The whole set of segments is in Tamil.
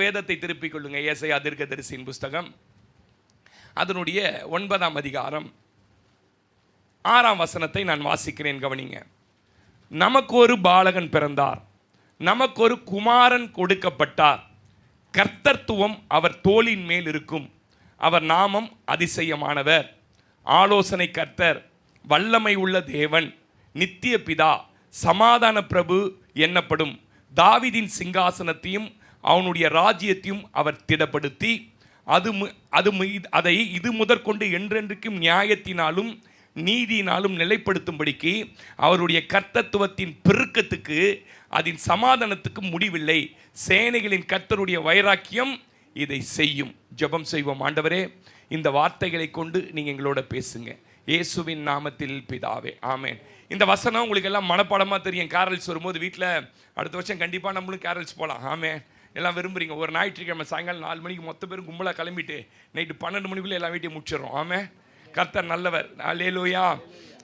வேதத்தை திருப்பிக் கொள்ளுங்க. ஏசாயா தீர்க்கதரிசியின் புஸ்தகம் அதனுடைய 9ஆம் அதிகாரம் 6ஆம் வசனத்தை நான் வாசிக்கிறேன், கவனிங்க. நமக்கு ஒரு பாலகன் பிறந்தார், நமக்கு ஒரு குமாரன் கொடுக்கப்பட்டார், கர்த்தத்துவம் அவர் தோளின் மேல் இருக்கும், அவர் நாமம் அதிசயமானவர், ஆலோசனை கர்த்தர், வல்லமை உள்ள தேவன், நித்திய பிதா, சமாதான பிரபு என்னப்படும். தாவீதின் சிங்காசனத்தையும் அவனுடைய ராஜ்யத்தையும் அவர் திடப்படுத்தி அதை இது முதற்கொண்டு என்றென்றைக்கும் நியாயத்தினாலும் நீதியினாலும் நிலைப்படுத்தும்படிக்கு அவருடைய கர்த்தத்துவத்தின் பெருக்கத்துக்கு அதன் சமாதானத்துக்கு முடிவில்லை. சேனைகளின் கர்த்தருடைய வைராக்கியம் இதை செய்யும். ஜெபம் செய்வோம். ஆண்டவரே, இந்த வார்த்தைகளை கொண்டு நீங்கள் எங்களோட பேசுங்க. இயேசுவின் நாமத்தில் பிதாவே, ஆமேன். இந்த வசனம் உங்களுக்கு எல்லாம் மனப்பாடமாக தெரியும். கேரல்ஸ் வரும்போது வீட்டில் அடுத்த வருஷம் கண்டிப்பாக நம்மளும் கேரல்ஸ் போகலாம். ஆமேன். எல்லாம் விரும்புகிறீங்க. ஒரு ஞாயிற்றுக்கிழமை சாயங்காலம் 4 மணிக்கு மொத்த பேரும் கும்பலாக கிளம்பிட்டு நைட்டு 12 மணிக்குள்ளே எல்லாம் வீட்டையும் முடிச்சிடறோம். ஆமே, கர்த்தர் நல்லவர். அல்லேலூயா.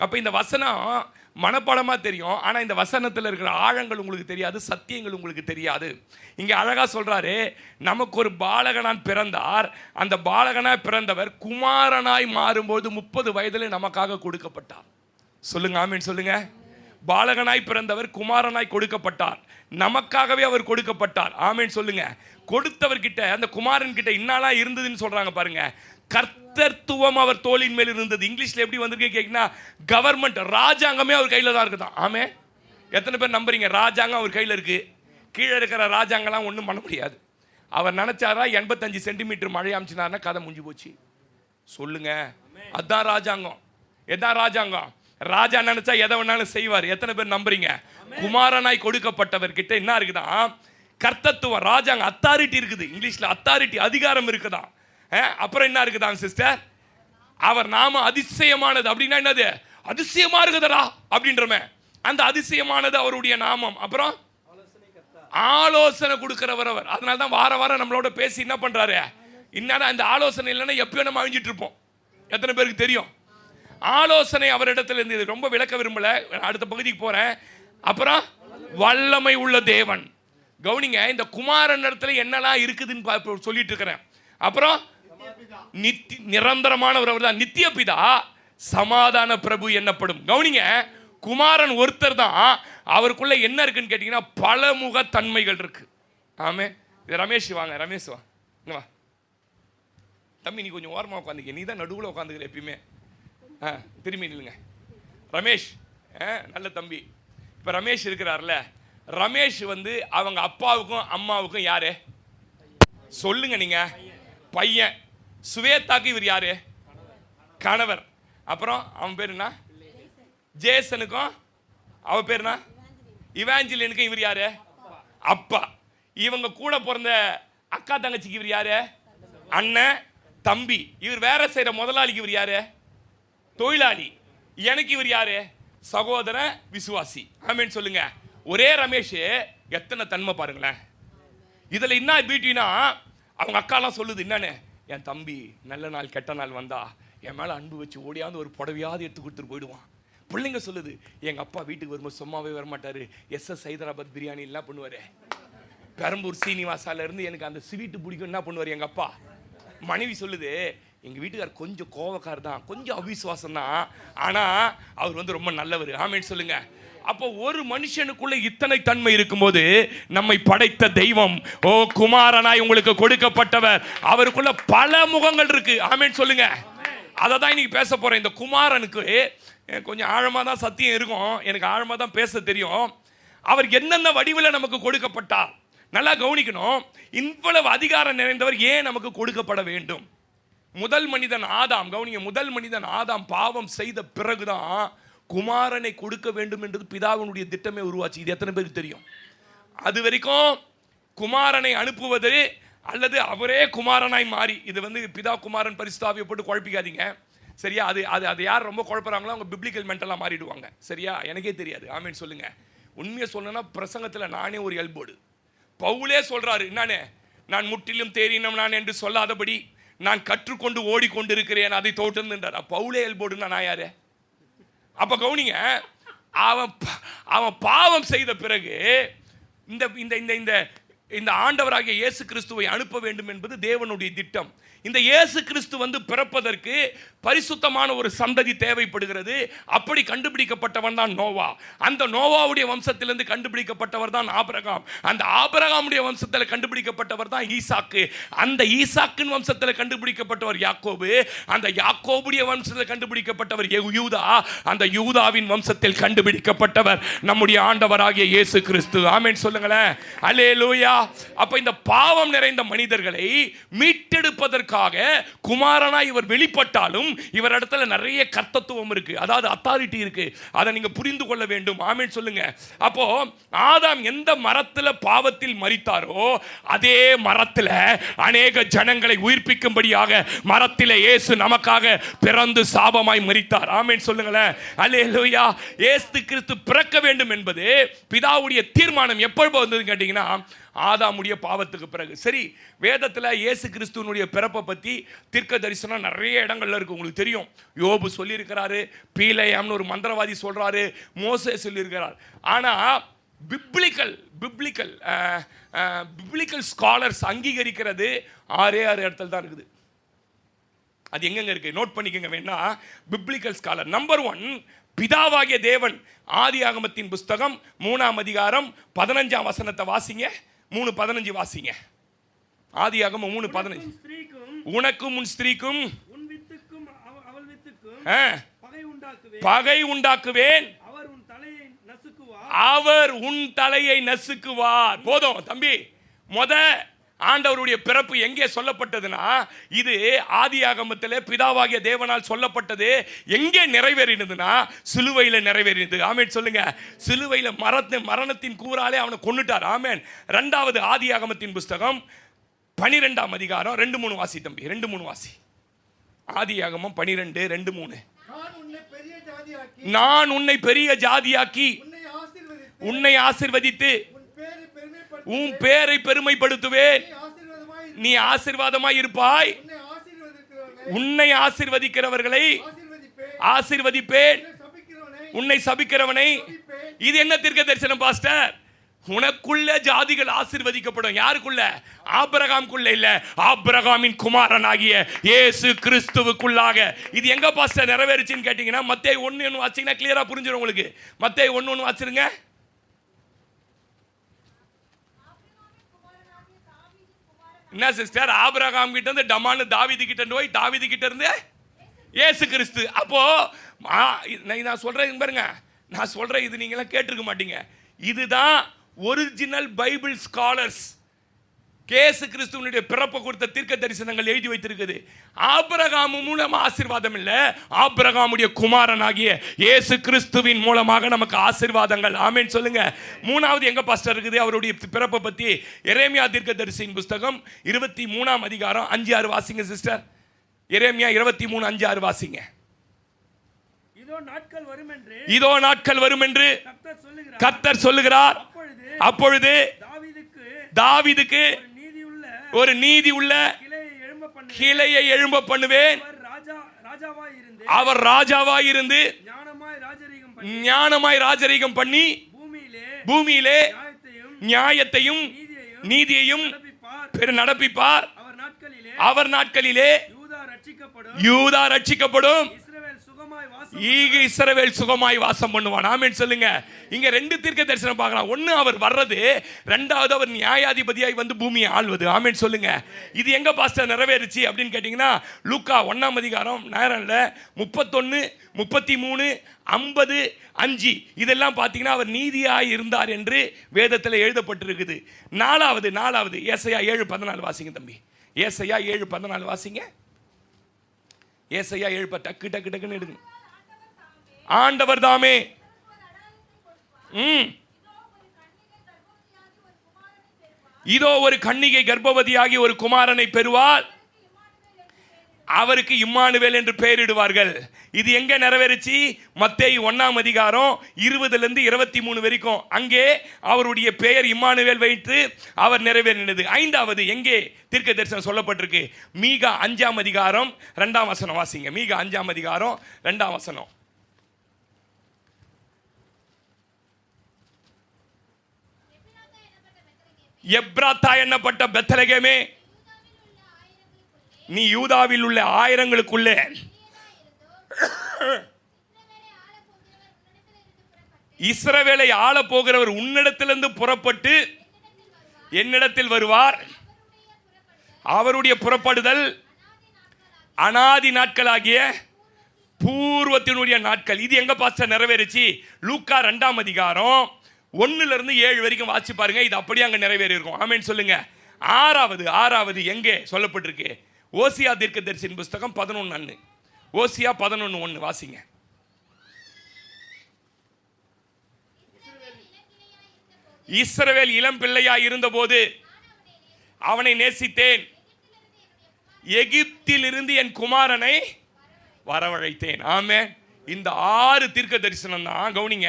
அப்போ இந்த வசனம் மனப்பாடமாக தெரியும், ஆனால் இந்த வசனத்தில் இருக்கிற ஆழங்கள் உங்களுக்கு தெரியாது, சத்தியங்கள் உங்களுக்கு தெரியாது. இங்கே அழகாக சொல்கிறாரு, நமக்கு ஒரு பாலகனான் பிறந்தார், அந்த பாலகனாய் பிறந்தவர் குமாரனாய் மாறும்போது 30 வயதில் நமக்காக கொடுக்கப்பட்டார். சொல்லுங்க, ஆமீன் சொல்லுங்க. பாலகனாய் பிறந்தவர் குமாரனாய் கொடுக்கப்பட்டார், நமக்காகவே அவர் கொடுக்கப்பட்டார். ஆமீன் சொல்லுங்க. கொடுத்தவர்கிட்ட, அந்த குமாரன் கிட்ட இன்னாலாம் இருந்ததுன்னு சொல்றாங்க பாருங்க. கர்த்தத்துவம் அவர் தோளின் மேல் இருந்தது. இங்கிலீஷ்ல எப்படி வந்திருக்கு கேட்டீங்கன்னா, கவர்மெண்ட், ராஜாங்கமே அவர் கையில தான் இருக்குதான். ஆமே, எத்தனை பேர் நம்புறீங்க? ராஜாங்கம் அவர் கையில் இருக்கு. கீழே இருக்கிற ராஜாங்கெல்லாம் ஒன்றும் பண்ண முடியாது. அவர் நினைச்சாரா 85 சென்டிமீட்டர் மழை அமைச்சினார்னா கதை முடிஞ்சு போச்சு. சொல்லுங்க, அதான் ராஜாங்கம். எதான் ராஜாங்கம்? ராஜா நினைச்சா எதை வேணாலும் செய்வார். எத்தனை பேர் நம்புறீங்க? குமாரனாய் கொடுக்கப்பட்டவர் கிட்ட என்ன இருக்குதான்? கர்த்தத்துவம், ராஜாங்க, அத்தாரிட்டி இருக்குது. இங்கிலீஷ்ல அத்தாரிட்டி, அதிகாரம் இருக்குதா. அப்புறம் என்ன இருக்குதான் சிஸ்டர்? அவர் நாம அதிசயமானது. அப்படின்னா என்னது? அதிசயமா இருக்குதா அப்படின்றமே. அந்த அதிசயமானது அவருடைய நாமம். அப்புறம் ஆலோசனை கொடுக்கிறவர் அவர். அதனால தான் வார வாரம் நம்மளோட பேசி என்ன பண்றாரு? இன்னும் அந்த ஆலோசனை இல்லைன்னா எப்பயோ நம்ம அழிஞ்சிட்டு இருப்போம். எத்தனை பேருக்கு தெரியும்? ஆலோசனை அவரிடத்தில் இருந்தது. ரொம்ப விளக்க விரும்பல, அடுத்த பகுதிக்கு போறேன். அப்புறம் வல்லமை உள்ள தேவன். கவனிங்க, இந்த குமாரன் இடத்துல என்னெல்லாம் இருக்குதுன்னு சொல்லிட்டு இருக்கிறேன். அப்புறம் நிரந்தரமானவர் அவர் தான், நித்திய பிதா, சமாதான பிரபு என்னப்படும். கவனிங்க, குமாரன் ஒருத்தர் தான். அவருக்குள்ள என்ன இருக்குன்னு கேட்டீங்கன்னா பலமுக தன்மைகள் இருக்கு. ஆமே. ரமேஷ் வாங்க, ரமேஷ் வா. தம்பி, நீ கொஞ்சம் ஓரமாக உட்காந்துக்க, நீ தான் நடுவில் உட்காந்துக்கிற எப்பயுமே. திரும்பி நில்லுங்க. ரமேஷ் நல்ல தம்பி. இப்போ ரமேஷ் இருக்கிறார்ல, ரமேஷ் அவங்க அப்பாவுக்கும் அம்மாவுக்கும் யாரு? சொல்லுங்க நீங்க. பையன். சுவேதாக்கு இவர் யாரு? கணவர். அப்புறம் அவன் பேர் என்ன? ஜேசனுக்கும் அவ பேர் என்ன? இவாஞ்சலினுக்கும் இவர் யாரு? அப்பா. இவங்க கூட பிறந்த அக்கா தங்கச்சிக்கு இவர் யாரு? அண்ணன், தம்பி. இவர் வேற செய்யற முதலாளிக்கு இவர் யாரு? தொழிலாளி. எனக்கு இவர் யாரு? சகோதர விசுவாசி. ஆமேன்னு சொல்லுங்க. ஒரே ரமேஷ், எத்தனை தன்மை பாருங்களேன். இதுல என்ன பியூட்டினா, அவங்க அக்காலாம் சொல்லுது என்னன்னு, என் தம்பி நல்ல நாள் கெட்ட நாள் வந்தா என் மேல அன்பு வச்சு ஓடியாந்து ஒரு புடவையாவது எடுத்து கொடுத்துட்டு போயிடுவான். பிள்ளைங்க சொல்லுது, எங்க அப்பா வீட்டுக்கு வரும்போது சும்மாவே வரமாட்டாரு, SS ஹைதராபாத் பிரியாணி எல்லாம் பண்ணுவாரு, பெரம்பூர் சீனிவாசால இருந்து எனக்கு அந்த ஸ்வீட்டு பிடிக்கும் என்ன பண்ணுவார் எங்க அப்பா. மனைவி சொல்லுது, எங்க வீட்டுக்கார் கொஞ்சம் கோவக்கார் தான், கொஞ்சம் அவிசுவாசம் தான், ஆனா அவர் ரொம்ப நல்லவர். ஆமேன்னு சொல்லுங்க. அப்போ ஒரு மனுஷனுக்குள்ள இத்தனை தன்மை இருக்கும்போது நம்மை படைத்த தெய்வம், ஓ குமாரனாய் உங்களுக்கு கொடுக்கப்பட்டவர், அவருக்குள்ள பல முகங்கள் இருக்கு. ஆமேன்னு சொல்லுங்க. அதை தான் இன்னைக்கு பேச போறேன். இந்த குமாரனுக்கு கொஞ்சம் ஆழமா தான் சத்தியம் இருக்கும், எனக்கு ஆழமா தான் பேச தெரியும். அவர் என்னென்ன வடிவில் நமக்கு கொடுக்கப்பட்டார் நல்லா கவனிக்கணும். இவ்வளவு அதிகாரம் நிறைந்தவர் ஏன் நமக்கு கொடுக்கப்பட வேண்டும்? முதல் மனிதன் ஆதாம், கவனிங்க, முதல் மனிதன் ஆதாம் பாவம் செய்த பிறகுதான் குமாரனை கொடுக்க வேண்டும் என்றது பிதாவினுடைய திட்டமே உருவாச்சு. இது எத்தனை பேருக்கு தெரியும்? அது வரைக்கும் குமாரனை அனுப்புவது அல்லது அவரே குமாரனாய் மாறி, இது பிதா குமாரன் பரிசுத்தாவியை போட்டு குழப்பிக்காதீங்க, சரியா? அது அது அது யார் ரொம்ப குழப்பறாங்களோ அவங்க பிப்ளிக்கல் மென்டலாக மாறிடுவாங்க, சரியா? எனக்கே தெரியாது. ஆமீன் சொல்லுங்க. உண்மையை சொல்லணும்னா பிரசங்கத்தில் நானே ஒரு எல்போர்டு. பவுலே சொல்றாரு, என்னன்னு, நான் முற்றிலும் தேறினம் நான் என்று சொல்லாதபடி நான் கற்றுக்கொண்டு ஓடிக்கொண்டிருக்கிறேன், அதை தோற்றுன்றார். பவுலே எல்போர்டுன்னா நான் யாரு? அப்ப கவனிங்க, அவன் பாவம் செய்த பிறகு இந்த இந்த இந்த இந்த ஆண்டவராகிய இயேசு கிறிஸ்துவை அனுப்ப வேண்டும் என்பது தேவனுடைய திட்டம். இந்த இயேசு கிறிஸ்து வந்து பிறப்பதற்கு பரிசுத்தமான ஒரு சந்ததி தேவைப்படுகிறது. அப்படி கண்டுபிடிக்கப்பட்டவன் தான் நோவா. அந்த நோவாவுடைய வம்சத்திலிருந்து கண்டுபிடிக்கப்பட்டவர் தான் ஆபிரகாம். அந்த ஆபிரகாமுடைய வம்சத்தில் கண்டுபிடிக்கப்பட்டவர் தான் ஈசாக்கு. அந்த ஈசாக்கின் வம்சத்தில் கண்டுபிடிக்கப்பட்டவர் யாக்கோபு. அந்த யாக்கோபுடைய வம்சத்தில் கண்டுபிடிக்கப்பட்டவர் யூதா. அந்த யூதாவின் வம்சத்தில் கண்டுபிடிக்கப்பட்டவர் நம்முடைய ஆண்டவராகிய இயேசு கிறிஸ்து. ஆமென் சொல்லுங்களேன். அல்லேலூயா. அப்ப இந்த பாவம் நிறைந்த மனிதர்களை மீட்டெடுப்பதற்கு குமாரனாய் இவர் வெளிப்பட்டாலும் இவரிடத்துல நிறைய கர்த்தத்துவம் இருக்கு, அதாவது அத்தாரிட்டி இருக்கு. அதை நீங்க புரிந்து கொள்ள வேண்டும். ஆமென் சொல்லுங்க. அப்போ ஆதாம் எந்த மரத்துல பாவத்தில் மரித்தாரோ அதே மரத்துல அநேக ஜனங்களை உயிர்ப்பிக்கும்படியாக மரத்திலே இயேசு நமக்காக பிறந்து சாபமாய் மரித்தார். ஆமென் சொல்லுங்களேன். அல்லேலூயா. இயேசு கிறிஸ்து பிறக்க வேண்டும் என்பது பிதாவுடைய தீர்மானம். எப்பொழுது வந்ததுன்னு கேட்டீங்கன்னா ஆதாமுடைய பாவத்துக்கு பிறகு. சரி, வேதத்தில் இயேசு கிறிஸ்துவனுடைய பிறப்பை பற்றி தீர்க்க தரிசனம் நிறைய இடங்கள்ல இருக்கு. உங்களுக்கு தெரியும், யோபு சொல்லியிருக்கிறாரு, பீலையாம்னு ஒரு மந்திரவாதி சொல்றாரு, மோசே சொல்லியிருக்கிறார். ஆனால் பிப்ளிக்கல் ஸ்காலர்ஸ் அங்கீகரிக்கிறது 6 இடத்துல தான் இருக்குது. அது எங்கெங்க இருக்கு நோட் பண்ணிக்கங்க வேணா. பிப்ளிக்கல் ஸ்காலர் நம்பர் 1 பிதாவாகிய தேவன். ஆதியாகமத்தின் புஸ்தகம் 3ஆம் அதிகாரம் 15ஆம் வசனத்தை வாசிங்க. 3:15 வாசிங்க. ஆதியாகமம் 3:15. உனக்கும் உன் ஸ்திரீக்கும் பகை உண்டாக்குவேன், அவர் உன் தலையை நசுக்குவார். போதும் தம்பி. ஆண்டவருடைய பிறப்பு எங்கே சொல்லப்பட்டதுன்னா, இது ஆதியாகமத்திலே பிதாவாகிய தேவனால் சொல்லப்பட்டது. எங்கே நிறைவேறினதுன்னா சிலுவையில் நிறைவேறினது. ஆமென் சொல்லுங்க. சிலுவையில் மரணத்தின் கூறாலே அவனை கொன்னுட்டார். ஆமென். 2வது ஆதியாகமத்தின் புஸ்தகம் 12ஆம் அதிகாரம் 2-3 வாசி தம்பி. 2-3 வாசி. ஆதியாகமம் 12:2-3. நான் உன்னை பெரிய ஜாதியாக்கி உன்னை ஆசீர்வதித்து உன் பேரை பெருமைப்படுத்துவேன். நீ ஆசீர்வாதமாய் இருப்பாய். உன்னை ஆசீர்வதிக்கிறவர்களை ஆசீர்வதிப்பேன், உன்னை சபிக்கிறவனை. இது என்ன தீர்க்க தரிசனம் பாஸ்டர்? உனக்குள்ள ஜாதிகள் ஆசீர்வதிக்கப்படும். யாருக்குள்ள? ஆபிரகாமுக்குள்ள இல்ல, ஆபிரகாமின் குமாரனாகிய இயேசு கிறிஸ்துவுக்குள்ளாக. இது எங்க பாஸ்டர் நிறைவேறுச்சுன்னு கேட்டீங்கன்னா மத்தேயு 1:1 வாசிங்கன்னா கிளியரா புரிஞ்சிடும் உங்களுக்கு. மத்தேயு 1:1 வாசிருங்க. என்ன சிஸ்டர்? ஆபிரகாம் கிட்ட இருந்து டமான்னு தாவீது கிட்ட போய் தாவீது கிட்ட இருந்து இயேசு கிறிஸ்து. அப்போ நான் சொல்றேன் பாருங்க, நான் சொல்றேன், இது நீங்க எல்லாம் கேட்டிருக்க மாட்டீங்க. இதுதான் ஒரிஜினல் பைபிள் ஸ்காலர்ஸ் இயேசு கிறிஸ்துவனுடைய பிறப்பு குறித்த தீர்க்க தரிசனங்கள் எழுதி வைத்திருக்குது. ஆபிரகாம் மூலமா ஆசீர்வாதம் இல்ல, ஆபிரகாமுடைய குமாரனாகிய இயேசு கிறிஸ்துவின் மூலமாக நமக்கு ஆசீர்வாதங்கள். ஆமென் சொல்லுங்க. 3வது எங்க பாஸ்டர் இருக்குது அவருடைய பிறப்பை பத்தி? எரேமியா தீர்க்க தரிசியின் புஸ்தகம் 23ஆம் அதிகாரம் 5-6 வாசிங்க சிஸ்டர். எரேமியா 23:5-6 வாசிங்க. இதோ நாட்கள் வரும் என்று கர்த்தர் சொல்லுகிறார். அப்பொழுது தாவீதுக்கு ஒரு நீதி உள்ள கிளையை எழும்ப பண்ணுவேன். அவர் ராஜாவாய் இருந்து ஞானமாய் ராஜரீகம் பண்ணி பூமியிலே நியாயத்தையும் நீதியையும் நடப்பிப்பார். அவர் நாட்களிலே யூதா ரட்சிக்கப்படும், இஸ்ரவேல் சுகமாய் வாசம் பண்ணுவான். ஆமென் சொல்லுங்க. இங்க 2 தீர்க்க தரிசனம் பார்க்கலாம். 1 அவர் வர்றது, 2வது அவர் நியாயாதிபதியாய் வந்து பூமியை ஆள்வது. ஆமென் சொல்லுங்க. இது எங்க பாஸ்டர் நிறைவேறுச்சு அப்படின்னு கேட்டீங்கன்னா லூக்கா 1ஆம் அதிகாரம் நேரம் இல்ல 31, 33, 50, 5 இதெல்லாம் பார்த்தீங்கன்னா அவர் நீதியாய் இருந்தார் என்று வேதத்தில் எழுதப்பட்டிருக்குது. 4வது ஏசாயா 7:14 வாசிங்க தம்பி. ஏசாயா 7:14 வாசிங்க. ஏசாயா 7 டக்குன்னு எடுங்க. ஆண்டவர் தாமே இதோ ஒரு கன்னிகை கர்ப்பவதியாகி ஒரு குமாரனை பெறுவாள், அவருக்கு இம்மானுவேல் என்று பெயரிடுவார்கள். இது எங்க நிறைவேறுச்சு? மத்தேயு 1ஆம் அதிகாரம் 20-23 வரைக்கும். அங்கே அவருடைய பெயர் இம்மானுவேல் வைத்து அவர் நிறைவேறினது. 5வது எங்கே தீர்க்க தரிசனம் சொல்லப்பட்டிருக்கு? மீகா 5ஆம் அதிகாரம் 2ஆம் வசனம் வாசிங்க. மீகா 5ஆம் அதிகாரம் 2ஆம் வசனம். எப்ராத்தா என்னப்பட்ட பெத்லகேமே, நீ யூதாவில் உள்ள ஆயிரங்களுக்குள்ளே இஸ்ரவேலை ஆள போகிறவர் உன்னிடத்திலிருந்து புறப்பட்டு என்னிடத்தில் வருவார். அவருடைய புறப்படுதல் அனாதி நாட்களாகிய பூர்வத்தினுடைய நாட்கள். இது எங்க பாஸ்டர் நிறைவேறிச்சு? லூக்கா 2ஆம் அதிகாரம் 1-7 வரைக்கும் வாசி பாருங்க. இது அப்படியே அங்க நிறைவேறி இருக்கும். ஆமென் சொல்லுங்க. ஆறாவது எங்கே சொல்லப்பட்டிருக்கு? ஓசியா தீர்க்கதரிசியின் புஸ்தகம் 11:1. ஓசியா 11:1 வாசிங்க. இஸ்ரவேல் இளம் பிள்ளையா இருந்தபோது அவனை நேசித்தேன், எகிப்திலிருந்து என் குமாரனை வரவழைத்தேன். ஆமென். இந்த 6 தீர்க்க தரிசனம் தான் கவனிங்க,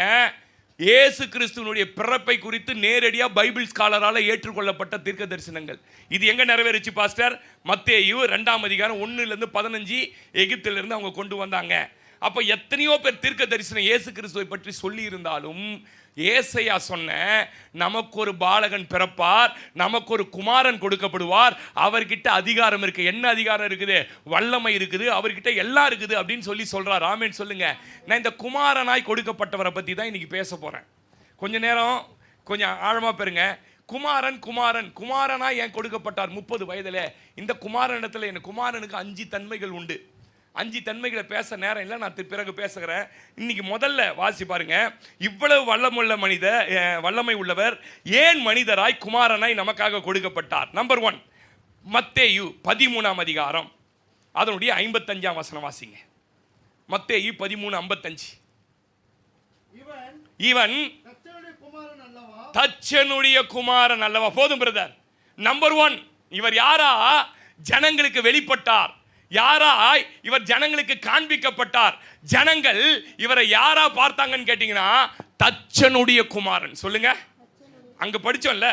இயேசு கிறிஸ்துவனுடைய பிறப்பை குறித்து நேரடியா பைபிள் ஸ்காலரால ஏற்றுக்கொள்ளப்பட்ட தீர்க்க தரிசனங்கள். இது எங்க நிறைவேறிச்சு பாஸ்டர்? மத்தேயு 2ஆம் அதிகாரம் 1-15 எகிப்திலிருந்து அவங்க கொண்டு வந்தாங்க. அப்ப எத்தனையோ பேர் தீர்க்க தரிசனம் இயேசு கிறிஸ்துவை பற்றி சொல்லி இருந்தாலும் ஏசாயா சொன்ன நமக்கு ஒரு பாலகன் பிறப்பார், நமக்கு ஒரு குமாரன் கொடுக்கப்படுவார், அவர்கிட்ட அதிகாரம் இருக்கு. என்ன அதிகாரம் இருக்குது? வல்லமை இருக்குது, அவர்கிட்ட எல்லாம் இருக்குது அப்படின்னு சொல்றார். ஆமென் சொல்லுங்க. நான் இந்த குமாரனாய் கொடுக்கப்பட்டவரை பத்தி தான் இன்னைக்கு பேச போறேன். கொஞ்ச நேரம் கொஞ்சம் ஆழமா பெறுங்க. குமாரனா ஏன் கொடுக்கப்பட்டார் 30 வயதுல? இந்த குமாரனிடத்துல என் குமாரனுக்கு 5 தன்மைகள் உண்டு. 5 தன்மைகளை பேச நேரம் இல்லை, நான் பிறகு பேசுகிறேன். இன்னைக்கு முதல்ல வாசி பாருங்க. இவ்வளவு வல்லமை உள்ளவர் ஏன் மனிதராய் குமாரனாய் நமக்காக கொடுக்கப்பட்டார்? நம்பர் 1, மத்தேயு 13ஆம் அதிகாரம் அதனுடைய 55ஆம் வசனம் வாசிங்க. மத்தேயு 13:55. இவன் தச்சனுடைய குமாரன் அல்லவா? போதும் பிரதர். நம்பர் 1, இவர் யாரா? ஜனங்களுக்கு வெளிப்பட்டார். யாராய்? இவர் ஜனங்களுக்கு காண்பிக்கப்பட்டார். ஜனங்கள் இவரை யாரா பார்த்தாங்கன்னு கேட்டீங்கன்னா தச்சனுடைய குமாரன். சொல்லுங்க. அங்க படிச்சோம்ல,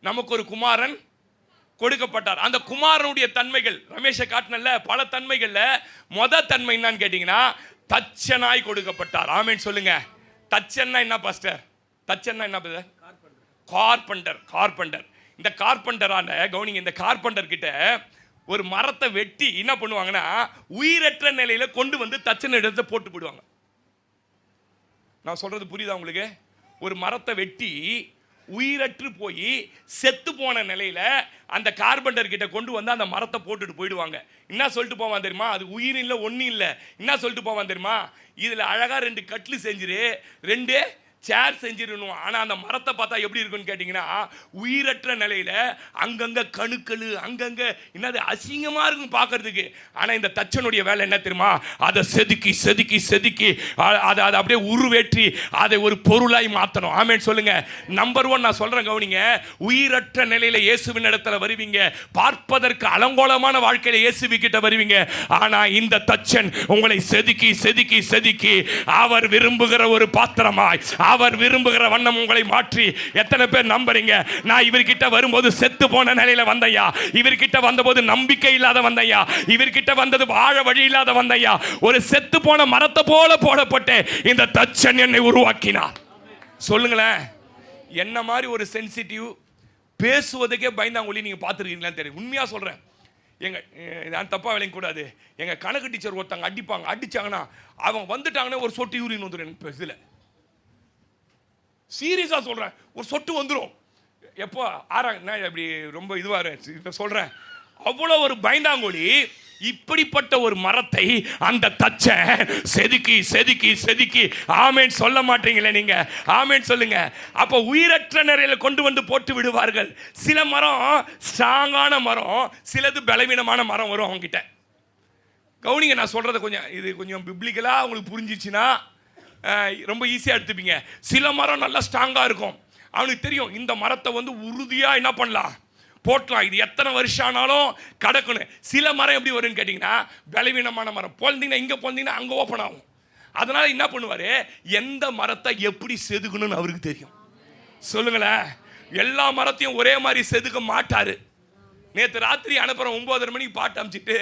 நமக்கு ஒரு குமாரன் கொடுக்கப்பட்டார். அந்த குமாரனுடைய தன்மைகள் ரமேஷை காட்டினல்ல, பல தன்மைகள்ல மொத தன்மை என்னன்னு கேட்டீங்கன்னா தச்சனாய் கொடுக்கப்பட்டார். ஆமென் சொல்லுங்க. தச்சன்னா என்ன பாஸ்டர்? தச்சன்னா என்ன பிரதர்? கார்பெண்டர். இந்த கார்பெண்டரான கவனிங்க, இந்த கார்பெண்டர் கிட்ட ஒரு மரத்தை வெட்டி என்ன பண்ணுவாங்கன்னா உயிரற்ற நிலையில கொண்டு வந்து தச்சன் இடத்தை போட்டு போடுவாங்க. நான் சொல்றது புரியுதா உங்களுக்கு? ஒரு மரத்தை வெட்டி உயிரற்று போய் செத்து போன நிலையில அந்த கார்பெண்டர் கிட்ட கொண்டு வந்து அந்த மரத்தை போட்டுட்டு போயிடுவாங்க. என்ன சொல்லிட்டு போவான் தெரியுமா? அது உயிர் இல்லை, ஒன்றும் இல்லை. என்ன சொல்லிட்டு போவான் தெரியுமா? இதுல அழகா 2 கட்லு செஞ்சிரு, 2 சேர் செஞ்சிடணும். ஆனால் அந்த மரத்தை பார்த்தா எப்படி இருக்குன்னு கேட்டிங்கன்னா உயிரற்ற நிலையில் அங்கங்கே கணுக்கள், அங்கங்கே என்னது அசிங்கமாக இருக்கும் பார்க்கறதுக்கு. ஆனால் இந்த தச்சனுடைய வேலை என்ன தெரியுமா? அதை செதுக்கி அதை அப்படியே உருவேற்றி அதை ஒரு பொருளாய் மாற்றணும். ஆமென் சொல்லுங்க. நம்பர் 1 நான் சொல்கிறேன் கவனிங்க. உயிரற்ற நிலையில் இயேசுவின் இடத்துல வருவீங்க, பார்ப்பதற்கு அலங்கோலமான வாழ்க்கையில் இயேசுவிக்கிட்ட வருவீங்க. ஆனால் இந்த தச்சன் உங்களை செதுக்கி அவர் விரும்புகிற ஒரு பாத்திரமாய், அவர் விரும்புகிற வண்ணம் உங்களை மாற்றி. எத்தனை பேர் நம்புறீங்க? நான் இவர்கிட்ட வரும்போது செத்து போன நிலையில வந்தையா, இவர்கிட்ட வந்தபோது நம்பிக்கை இல்லாத வந்தையா, இவர்கிட்ட வந்தது வாழ வழி இல்லாத வந்தையா, ஒரு செத்து போன மரத்தை போல போடப்பட்டு இந்த தச்சன் என்னை உருவாக்கினார். சொல்லுங்களேன். என்ன மாதிரி ஒரு சென்சிட்டிவ், பேசுவதுக்கே பயந்தாங்கொல்லி நீங்க பார்த்துருக்கீங்களான்னு தெரியும். உண்மையா சொல்றேன். நான் தப்பா விளங்க கூடாது. எங்க கணக்கு டீச்சர் ஒருத்தங்க அடிச்சாங்கன்னா அவங்க வந்துட்டாங்கன்னா ஒரு சொட்டு யூரின் வந்துடும். எனக்கு இதுல சீரியஸா சொல்றேன், ஒரு சொட்டு வந்துடும். எப்போ நான் இப்படி ரொம்ப இதுவா சொல்றேன். அவ்வளோ ஒரு பயந்தாங்கோலி. இப்படிப்பட்ட ஒரு மரத்தை அந்த தச்சன் செதுக்கி ஆமேன் சொல்ல மாட்டீங்களே நீங்க? ஆமேன் சொல்லுங்க. அப்போ உயிரற்ற நிறையில கொண்டு வந்து போட்டு விடுவார்கள். சில மரம் ஸ்ட்ராங்கான மரம், சிலது பலவீனமான மரம் வரும் அவங்க கிட்ட. கவனிங்க, நான் சொல்றத கொஞ்சம் பிப்ளிக்கலா உங்களுக்கு புரிஞ்சிச்சுன்னா ரொம்ப ஈஸியாக எடுத்துப்பீங்க. சில மரம் நல்லா ஸ்ட்ராங்காக இருக்கும். அவனுக்கு தெரியும் இந்த மரத்தை வந்து உறுதியாக என்ன பண்ணலாம், போட்டலாம், இது எத்தனை வருஷம் ஆனாலும் கடக்கணும். சில மரம் எப்படி வரும்னு கேட்டிங்கன்னா பலவீனமான மரம், போந்தீங்கன்னா இங்கே போந்தீங்கன்னா அங்கே ஓப்பன் ஆகும். அதனால் என்ன பண்ணுவார், எந்த மரத்தை எப்படி செதுக்கணும்னு அவருக்கு தெரியும். சொல்லுங்களேன். எல்லா மரத்தையும் ஒரே மாதிரி செதுக்க மாட்டார். நேற்று ராத்திரி அனுப்புகிறேன் 9:30 மணிக்கு பாட்டு அமிச்சிட்டு,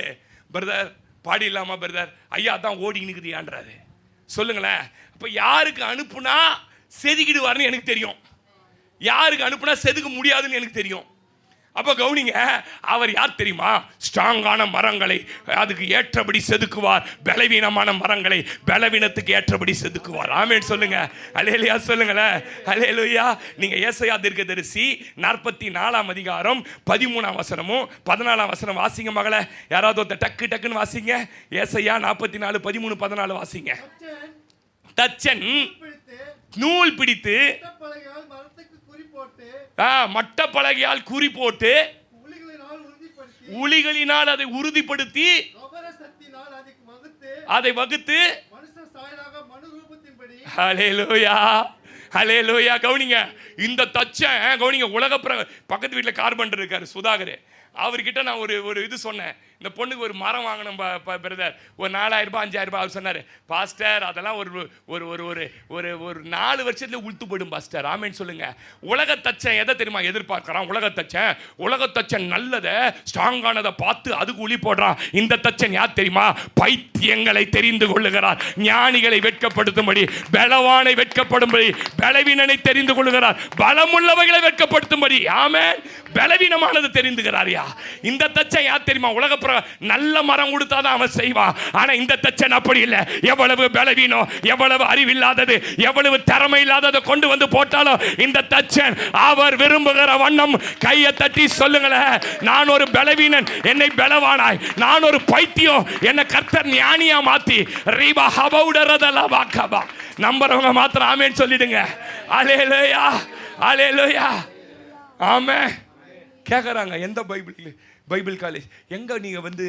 பிரதர் பாடி இல்லாமா பிரதர், ஐயா தான் ஓடி நிற்குது ஏன்றாரு. சொல்லுங்களேன். இப்போ யாருக்கு அனுப்புனா செதுக்கிடுவார்னு எனக்கு தெரியும். யாருக்கு அனுப்புனா செதுக்க முடியாதுன்னு எனக்கு தெரியும். அப்போ கவனிங்க, அவர் யார் தெரியுமா? ஸ்ட்ராங்கான மரங்களை அதுக்கு ஏற்றபடி செதுக்குவார், பலவீனமான மரங்களை பலவீனத்துக்கு ஏற்றபடி செதுக்குவார். ஆமென் சொல்லுங்க, அல்லேலூயா சொல்லுங்களேன், அல்லேலூயா. நீங்க ஏசாயா தீர்க்கதரிசி 44 அதிகாரம் 13 வசனமும் 14 வசனம் வாசிங்க மகளே. யாராவது ஒருத்தர் டக்கு டக்குன்னு வாசிங்க. ஏசாயா 44 13 14 வாசிங்க. தச்சன் நூல் பிடித்து மட்ட பலகையால் குறி போட்டு உளிகளினால் அதை உறுதிப்படுத்தி அதை வகுத்து, ஹல்லேலூயா ஹல்லேலூயா. கவனிங்க, இந்த தச்சன் கவனிங்க, உலக பக்கத்து வீட்டில் கார்பெண்டர் இருக்காரு சுதாகர், அவர்கிட்ட நான் ஒரு இது சொன்னேன். இந்த பொண்ணுக்கு ஒரு மரம் வாங்கணும் பிரதர், ஒரு 4000 ரூபாய் 5000 ரூபாய். அவர் சொன்னார், பாஸ்டர் அதெல்லாம் ஒரு ஒரு ஒரு ஒரு ஒரு 4 வருஷத்துல உளுத்து போயிடும் பாஸ்டர். ஆமேன்னு சொல்லுங்க. உலக தச்சன் எதை தெரியுமா எதிர்பார்க்கிறான்? உலக தச்சன் நல்லதை ஸ்ட்ராங்கானதை பார்த்து அதுக்கு உளி போடுறான். இந்த தச்சன் யார் தெரியுமா? பைத்தியங்களை தெரிந்து கொள்ளுகிறார், ஞானிகளை வெட்கப்படுத்தும்படி, பலவானை வெட்கப்படும்படி, பலவீனனை தெரிந்து கொள்ளுகிறார், பலமுள்ளவைகளை வெட்கப்படுத்தும்படி. ஆமென். பலவீனமானது தெரிந்துகிறாரியா? இந்த தச்சன் யார் தெரியுமா? உலக நல்ல மரம் கொடுத்தாதான் அவன் செய்வான். ஆனா இந்த தச்சன் அப்படி இல்லை. எவ்வளவு பலவீனம், எவ்வளவு அறிவில்லாதது, எவ்வளவு திறமை இல்லாததை கொண்டு வந்து போட்டாலும் இந்த தச்சன் அவர் விரும்புகிற வண்ணம் கையை தட்டி சொல்லுங்களேன், நான் ஒரு பலவீனன், என்னை பலவானாய், நான் ஒரு பைத்தியம், என்னை கர்த்தர் ஞானியா மாத்தி ரீபா ஹபவுடரதலா பாக்கபா. நம்பறவங்க மாத்திரம் ஆமென் சொல்லிடுங்க. அல்லேலூயா அல்லேலூயா. ஆமென். கேட்குறாங்க, எந்த பைபிள் காலேஜ் எங்கே நீங்கள் வந்து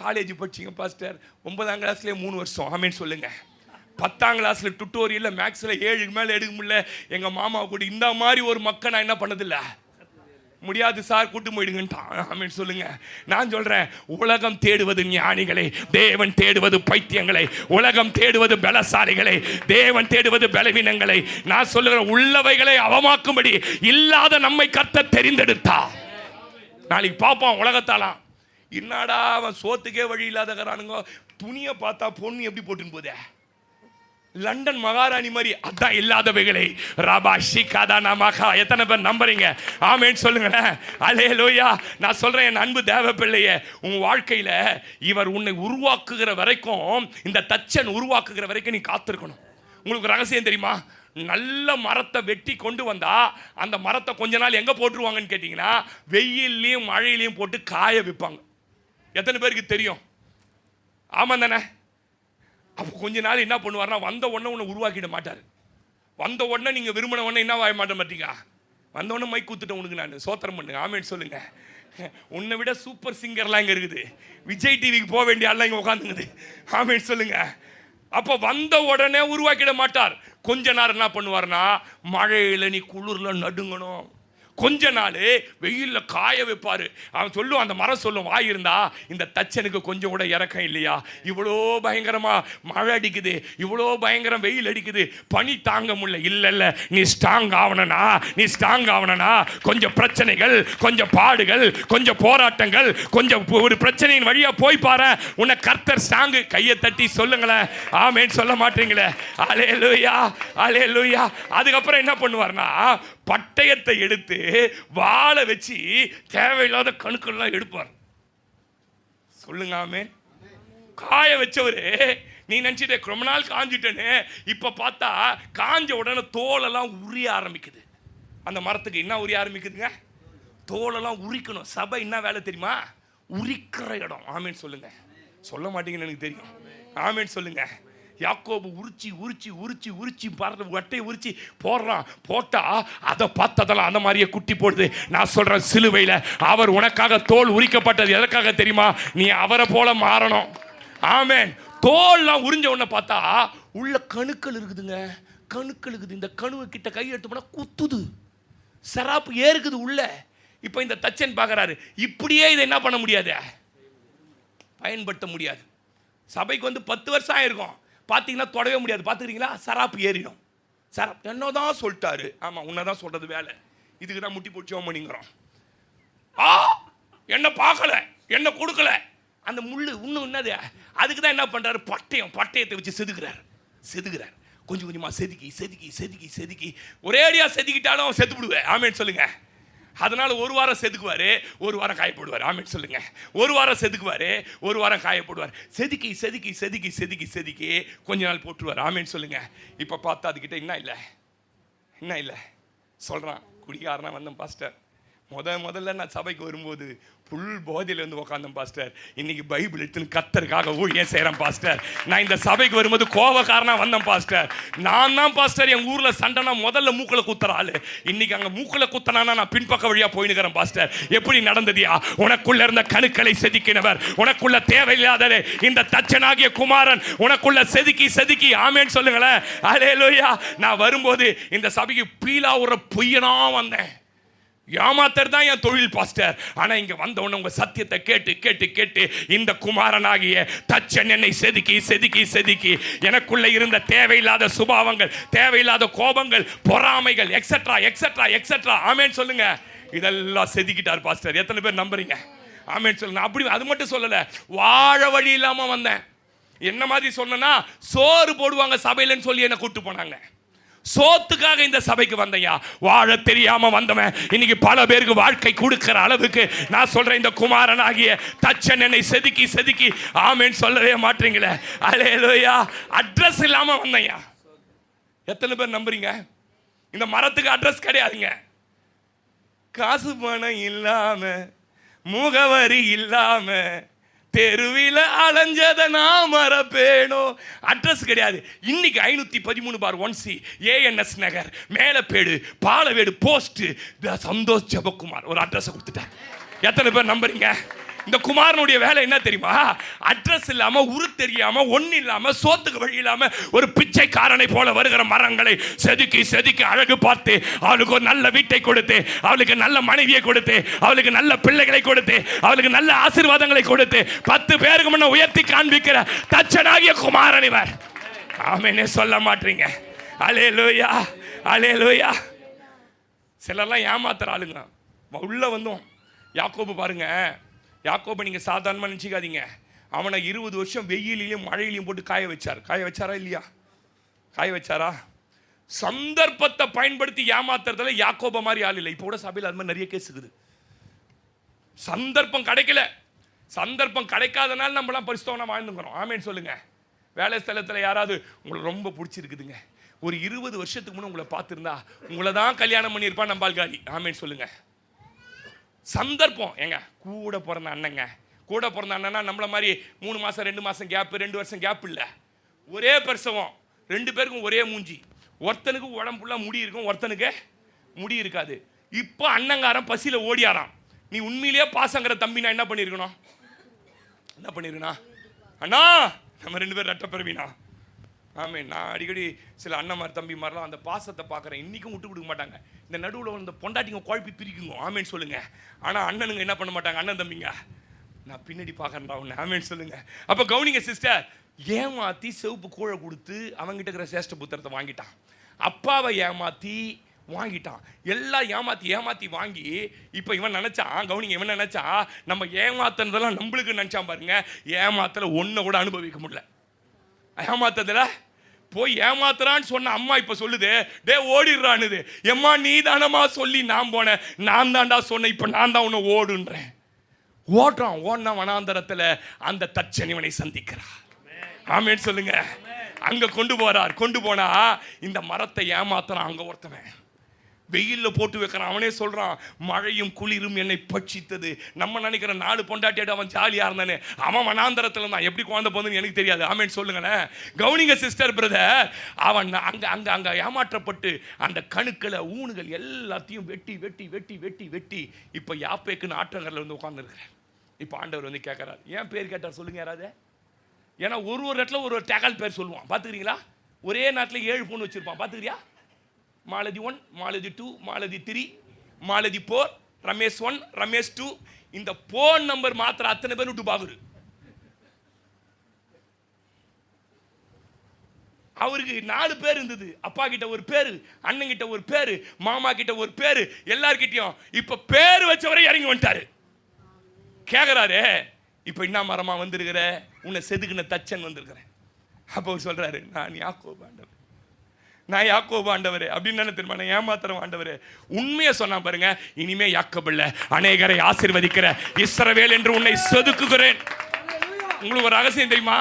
காலேஜ் படிச்சிங்க பாஸ்டர்? 9ஆம் கிளாஸ்லேயே 3 வருஷம். ஆமென் சொல்லுங்கள். 10ஆம் கிளாஸில் டுட்டோரியலில் மேக்ஸில் 7க்கு மேலே எடுக்க முடியல. எங்கள் மாமா கூட இந்த மாதிரி ஒரு மக்கள் நான் என்ன பண்ணதில்ல, முடியாது சார் கூட்டு போயிடுங்கன்ட்டான். ஆமென் சொல்லுங்க. நான் சொல்கிறேன், உலகம் தேடுவது ஞானிகளை, தேவன் தேடுவது பைத்தியங்களை. உலகம் தேடுவது பலசாலிகளை, தேவன் தேடுவது பலவீனங்களை. நான் சொல்லுகிறேன், உள்ளவைகளை அவமாக்கும்படி இல்லாத நம்மை கர்த்தர் தெரிந்தெடுத்தா. நாளைக்கு பார்ப்போம் உலகத்தாலாம், என்னடா அவன் சோத்துக்கே வழி இல்லாதகிறானுங்க, துணியை பார்த்தா பொண்ணு எப்படி போட்டுன்னு போதே, லண்டன் மகாராணி மாதிரி. அதான் இல்லாதவைகளை ராபா ஷிகாதா நமகா. எத்தனை பேர் நம்புறீங்க? ஆமென் சொல்லுங்களேன். அல்லேலூயா. நான் சொல்றேன், என் அன்பு தேவ பிள்ளையே, உன் வாழ்க்கையில இவர் உன்னை உருவாக்குகிற வரைக்கும், இந்த தச்சன் உருவாக்குகிற வரைக்கும் நீ காத்திருக்கணும். உங்களுக்கு ரகசியம் தெரியுமா? நல்ல மரத்தை வெட்டி கொண்டு வந்தா அந்த மரத்தை கொஞ்ச நாள் எங்க போட்டுருவாங்கன்னு கேட்டீங்கன்னா, வெயிலையும் மழையிலையும் போட்டு காய வைப்பாங்க. எத்தனை பேருக்கு தெரியும்? ஆமா தானே? அப்போ கொஞ்ச நாள் என்ன பண்ணுவார்னா, வந்த உடனே உன்னை உருவாக்கிட மாட்டார். வந்த உடனே நீங்க விரும்பின உடனே என்ன வாய மாட்ட மாட்டீங்க. வந்த உடனே மைக் குத்துட்டேன் உனக்கு, நான் சோத்திரம் பண்ணுங்க. ஆமென் சொல்லுங்க. உன்னை விட சூப்பர் சிங்கர்லாம் இங்க இருக்குது. விஜய் டிவிக்கு போக வேண்டிய ஆள்லாம் இங்க உட்காந்துங்குது. ஆமென் சொல்லுங்க. அப்போ வந்த உடனே உருவாக்கிட மாட்டார். கொஞ்ச நேரம் என்ன பண்ணுவார்னா, மழையில் நீ குளிரில் நடுங்கணும், கொஞ்ச நாள் வெயிலில் காய வைப்பார். அவன் சொல்லுவான், அந்த மரம் சொல்லும், வாய் இருந்தா இந்த தச்சனுக்கு கொஞ்சம் கூட இறக்கம் இல்லையா? இவ்வளோ பயங்கரமாக மழை அடிக்குது, இவ்வளோ பயங்கரம் வெயில் அடிக்குது, பனி தாங்க முடியல. இல்லை, நீ ஸ்ட்ராங் ஆகணும்னா கொஞ்சம் பிரச்சனைகள், கொஞ்சம் பாடுகள், கொஞ்சம் போராட்டங்கள், கொஞ்சம் ஒரு பிரச்சனையின் வழியாக போய் பாரு, உன்னை கர்த்தர் ஸ்ட்ராங்கு. கையை தட்டி சொல்லுங்களேன். ஆமென் சொல்ல மாட்டீங்களே. அல்லேலூயா அல்லேலூயா. அதுக்கப்புறம் என்ன பண்ணுவார்னா, பட்டயத்தை எடுத்து வாழை வச்சு தேவையில்லாத கணுக்கெல்லாம் எடுப்பார். சொல்லுங்க ஆமென். காய வச்சவரு, நீ நினைச்சிட்டே ரொம்ப நாள் காஞ்சிட்டேன்னு, இப்ப பார்த்தா காஞ்ச உடனே தோலெல்லாம் உரிய ஆரம்பிக்குது. அந்த மரத்துக்கு என்ன உரிய ஆரம்பிக்குதுங்க? தோலெல்லாம் உரிக்கணும். சபை என்ன வேலை தெரியுமா? உரிக்கிற இடம். ஆமென் சொல்லுங்க. சொல்ல மாட்டீங்கன்னு எனக்கு தெரியும். ஆமென் சொல்லுங்க. யாக்கோபு உரிச்சி பார்த்து வட்டையை உரிச்சி போடுறான். போட்டா அதை பார்த்ததெல்லாம் அந்த மாதிரியே குட்டி போடுது. நான் சொல்றேன், சிலுவையில் அவர் உனக்காக தோல் உரிக்கப்பட்டது எதற்காக தெரியுமா? நீ அவரை போல மாறணும். ஆமென். தோல்லாம் உரிஞ்ச உடனே பார்த்தா உள்ள கணுக்கள் இருக்குதுங்க. இந்த கணுவை கிட்ட கை எடுத்து போனா குத்துது, சராப்பு ஏறுக்குது உள்ள. இப்போ இந்த தச்சன் பார்க்கறாரு, இப்படியே இதை என்ன பண்ண முடியாது, பயன்படுத்த முடியாது. சபைக்கு வந்து 10 வருஷம் ஆயிருக்கும், பார்த்தீங்கன்னா தொடவே முடியாது. பார்த்துக்கிறீங்களா? சராப்பு ஏறிடும். சராப் என்னதான் சொல்லிட்டாரு. ஆமாம், உன்னதான் சொல்கிறது வேலை. இதுக்கு தான் முட்டி போட்டு பண்ணிங்கிறோம். என்ன பார்க்கல, என்ன கொடுக்கல, அந்த முள்ளு இன்னும் என்னது, அதுக்கு தான் என்ன பண்ணுறாரு, பட்டயத்தை வச்சு செதுக்கிறார். கொஞ்சம் கொஞ்சமாக செதுக்கி செதுக்கி செதுக்கி செதுக்கி ஒரேடியாக செதுக்கிட்டாலும் செத்து விடுவேன். ஆமேன்னு சொல்லுங்க. அதனால ஒரு வாரம் செதுக்குவார், ஒரு வாரம் காயப்படுவார். ஆமேன்னு சொல்லுங்க. ஒரு வாரம் செதுக்குவார், ஒரு வாரம் காயப்படுவார். செதுக்கி செதுக்கி செதுக்கி செதுக்கி செதுக்கி கொஞ்ச நாள் போட்டுருவார். ஆமேன்னு சொல்லுங்க. இப்போ பார்த்தா அதுக்கிட்ட என்ன இல்லை சொல்கிறான். குடிகாரனா வந்தேன் பாஸ்டர், முதல்ல நான் சபைக்கு வரும்போது புல் போதையில் வந்து உட்காந்தேன் பாஸ்டர். இன்னைக்கு பைபிள் எடுத்துன்னு கர்த்தருக்காக ஊழியம் செய்கிறேன் பாஸ்டர். நான் இந்த சபைக்கு வரும்போது கோபக்காரனா வந்தேன் பாஸ்டர். நான் தான் பாஸ்டர் எங்கள் ஊரில் சண்டைனா முதல்ல மூக்கில் குத்துற ஆளு. இன்னைக்கு அங்கே மூக்கில் குத்தனானா நான் பின்பக்க வழியாக போயினுக்கிறேன் பாஸ்டர். எப்படி நடந்ததியா? உனக்குள்ள இருந்த கணுக்களை செதுக்கினவர், உனக்குள்ள தேவையில்லாத இந்த தச்சனாகிய குமாரன் உனக்குள்ள செதுக்கி செதுக்கி. ஆமேன்னு சொல்லுங்களேன். அல்லேலூயா. நான் வரும்போது இந்த சபைக்கு பீலா ஒரு பொய்யனா வந்தேன். ஏமாத்தர் தான் என் தொழில் பாஸ்டர். ஆனா இங்க வந்த உடனே உங்க சத்தியத்தை கேட்டு கேட்டு கேட்டு இந்த குமாரனாகிய தச்சன் என்னை செதுக்கி செதுக்கி செதுக்கி எனக்குள்ள இருந்த தேவையில்லாத சுபாவங்கள், தேவையில்லாத கோபங்கள், பொறாமைகள், எக்ஸெட்ரா எக்ஸெட்ரா எக்ஸெட்ரா. ஆமேன்னு சொல்லுங்க. இதெல்லாம் செதுக்கிட்டார் பாஸ்டர். எத்தனை பேர் நம்புறீங்க? ஆமேன்னு சொல்லுங்க. அப்படி அது மட்டும் சொல்லல, வாழ வழி இல்லாம வந்தேன். என்ன மாதிரி சொன்னா, சோறு போடுவாங்க சபையிலன்னு சொல்லி என்ன கூட்டு போனாங்க. சோத்துக்காக இந்த சபைக்கு வந்தையா. வாழ தெரியாம வந்தவன் இன்னைக்கு பல பேருக்கு வாழ்க்கை கொடுக்கிற அளவுக்கு நான் சொல்றேன். இந்த குமாரன் ஆகிய தச்சன் என்னை செதுக்கி செதுக்கி. ஆமேன்னு சொல்லவே மாட்டீங்களே. அல்லேலூயா. அட்ரஸ் இல்லாம வந்தையா. எத்தனை பேர் நம்புறீங்க? இந்த மரத்துக்கு அட்ரஸ் கிடையாதுங்க. காசு பணம் இல்லாம, முகவரி இல்லாம, தெருவில அலைஞ்சத நான் மறப்பேனோ. அட்ரஸ் கிடையாது. இன்னைக்கு 513/1C ANS நகர், மேலப்பேடு, பாலவேடு போஸ்ட், சந்தோஷ் ஜெபக்குமார் ஒரு அட்ரஸ் கொடுத்துட்டார். எத்தனை பேர் நம்புறீங்க? இந்த குமாரனுடைய வேலை என்ன தெரியுமா? அட்ரஸ் இல்லாம, உரு தெரியாம, ஒண்ணு இல்லாம, சோத்துக்கு வழி இல்லாம ஒரு பிச்சைக்காரனை போல வருகிற மரங்களை செதுக்கி செதுக்கி அழகு பார்த்து அவளுக்கு ஒரு நல்ல வீட்டை கொடுத்து, அவளுக்கு நல்ல மனைவியை கொடுத்து, அவளுக்கு நல்ல பிள்ளைகளை கொடுத்து, அவளுக்கு நல்ல ஆசீர்வாதங்களை கொடுத்து 10 பேருக்கு முன்ன உயர்த்தி காண்பிக்கிற தச்சனாகிய குமாரன் இவர். ஆமெனே சொல்ல மாட்டீங்க. அல்லேலூயா அல்லேலூயா. சிலர்லாம் ஏமாத்துற ஆளுங்க. உள்ள வந்தோம். யாக்கோபு பாருங்க. யாக்கோபை நீங்கள் சாதாரணமாக நினச்சிக்காதீங்க. அவனை 20 வருஷம் வெயிலையும் மழையிலையும் போட்டு காய வச்சாரா இல்லையா? காய வச்சாரா? சந்தர்ப்பத்தை பயன்படுத்தி ஏமாத்துறதுல யாக்கோபை மாதிரி ஆள் இல்லை. இப்போ கூட சபையில் அது மாதிரி நிறைய கேஸ் இருக்குது. சந்தர்ப்பம் கிடைக்கல. சந்தர்ப்பம் கிடைக்காதனால நம்மளாம் பரிசுத்தவனா வாழ்ந்துக்கிறோம். ஆமேன்னு சொல்லுங்க. வேலை ஸ்தலத்தில் யாராவது உங்களை ரொம்ப பிடிச்சிருக்குதுங்க, ஒரு 20 வருஷத்துக்கு முன்னே உங்களை பார்த்துருந்தா உங்களை தான் கல்யாணம் பண்ணியிருப்பான் நம்பால் காலி. ஆமேன்னு சொல்லுங்க. சந்தர்ப்பம். எங்க கூட பிறந்த அண்ணங்க, கூட பிறந்த அண்ணனா நம்மள மாதிரி 3 மாதம் 2 மாதம் கேப், 2 வருஷம் கேப் இல்லை. ஒரே பிரசவம், 2 பேருக்கும் ஒரே மூஞ்சி. ஒருத்தனுக்கு உடம்புல முடி இருக்கும், ஒருத்தனுக்கு முடி இருக்காது. இப்போ அண்ணங்காரன் பசியில் ஓடியாரான். நீ உண்மையிலேயே பாசங்கிற தம்பி நான் என்ன பண்ணியிருக்கணும்? அண்ணா நம்ம 2 பேர் ரெட்ட பிறவினா. ஆமே. நான் அடிக்கடி சில அண்ணன் மாதிரி தம்பி மாதிரிலாம் அந்த பாசத்தை பார்க்குறேன். இன்றைக்கும் விட்டு கொடுக்க மாட்டாங்க. இந்த நடுவில் இந்த பொண்டாட்டிங்க குழப்பி பிரிக்குங்க. ஆமேன்னு சொல்லுங்க. ஆனால் அண்ணனுங்க என்ன பண்ண மாட்டாங்க. அண்ணன் தம்பிங்க நான் பின்னாடி பார்க்குறேன்டா ஒன்று. ஆமேன்னு சொல்லுங்க. அப்போ கவனிங்க சிஸ்டர். ஏமாற்றி செவப்பு கூழை கொடுத்து அவங்ககிட்ட இருக்கிற சேஷ்ட புத்திரத்தை வாங்கிட்டான். அப்பாவை ஏமாற்றி வாங்கிட்டான். எல்லாம் ஏமாற்றி வாங்கி இப்போ இவன் நினச்சான். கவனிங்க. இவன் நினச்சா நம்ம ஏமாத்துனதெல்லாம் நம்மளுக்கு நினச்சான் பாருங்க. ஏமாத்தல ஒன்றை கூட அனுபவிக்க முடியல. ஏமாத்ததுல போய் ஏமாத்துறான்னு சொன்ன அம்மா இப்ப சொல்லுது, டே ஓடிடுறானுது. எம்மா நீ தானமா சொல்லி நான் போனேன், நான் தான்டா சொன்னேன், இப்ப நான் தான் உன்னை ஓடுன்றேன். ஓடினா வனாந்தரத்துல அந்த தச்சன் இவனை சந்திக்கிறார். ஆமேன்னு சொல்லுங்க. அங்க கொண்டு போனா இந்த மரத்தை ஏமாத்துறான். அங்க ஒருத்தவன் வெயிலில் போட்டு வைக்கிறான். அவனே சொல்றான், மழையும் குளிரும் என்னை பட்சித்தது. நம்ம நினைக்கிற 4 பொண்டாட்டியோட அவன் ஜாலியா இருந்தானே, அவன் வனாந்தரத்துல தான். எப்படி குழந்தை போகுதுன்னு எனக்கு தெரியாது. ஆமேன்னு சொல்லுங்களேன். கவுனிங்க சிஸ்டர் பிரதர். அவன் அங்க ஏமாற்றப்பட்டு அந்த கணுக்களை, ஊனுகள் எல்லாத்தையும் வெட்டி வெட்டி வெட்டி வெட்டி வெட்டி இப்போ யாப்பேக்குன்னு ஆற்றங்கரில் வந்து உட்காந்துருக்கிறேன். இப்போ ஆண்டவர் வந்து கேட்கறாரு. ஏன் பேர் கேட்டார் சொல்லுங்க யாராவது? ஏன்னா ஒரு இடத்துல ஒரு டேகால் பேர் சொல்லுவான். பார்த்துக்கிறீங்களா? ஒரே நாட்டில் 7 பொண்ணு வச்சிருப்பான். பார்த்துக்கிறியா? மாலதி 1, மாலதி 2, மாலதி 3, மாலதி 4, ரமேஷ் 1, ரமேஷ் 2. இந்த போன் நம்பர் மாத்திர அத்தனை பேர் விட்டு பாக்குது. அவருக்கு 4 பேர் இருந்தது. அப்பா கிட்ட ஒரு பேரு, அண்ணன் கிட்ட ஒரு பேரு, மாமா கிட்ட ஒரு பேரு, எல்லார்கிட்டையும். இப்ப பேரு வச்சவரை இறங்கி வந்துட்டாரு. கேக்குறாரு, இப்ப என்ன மரமா வந்திருக்கிற? உன்னை செதுக்குன தச்சன் வந்திருக்கிறேன். அப்போ சொல்றாரு, நான் யாக்கோபு ஆண்டவர். நான் யாக்கோபு ஆண்டவரே அப்படின்னு என்ன தெரியுமா, நான் ஏமாத்துறேன் ஆண்டவரே. உண்மையை சொன்னா பாருங்க, இனிமே யாக்கோபு இல்ல, அநேகரை ஆசீர்வதிக்கிற இஸ்ரவேல் என்று உன்னை செதுக்குகிறேன். உங்களுக்கு ஒரு ரகசியம் தெரியுமா?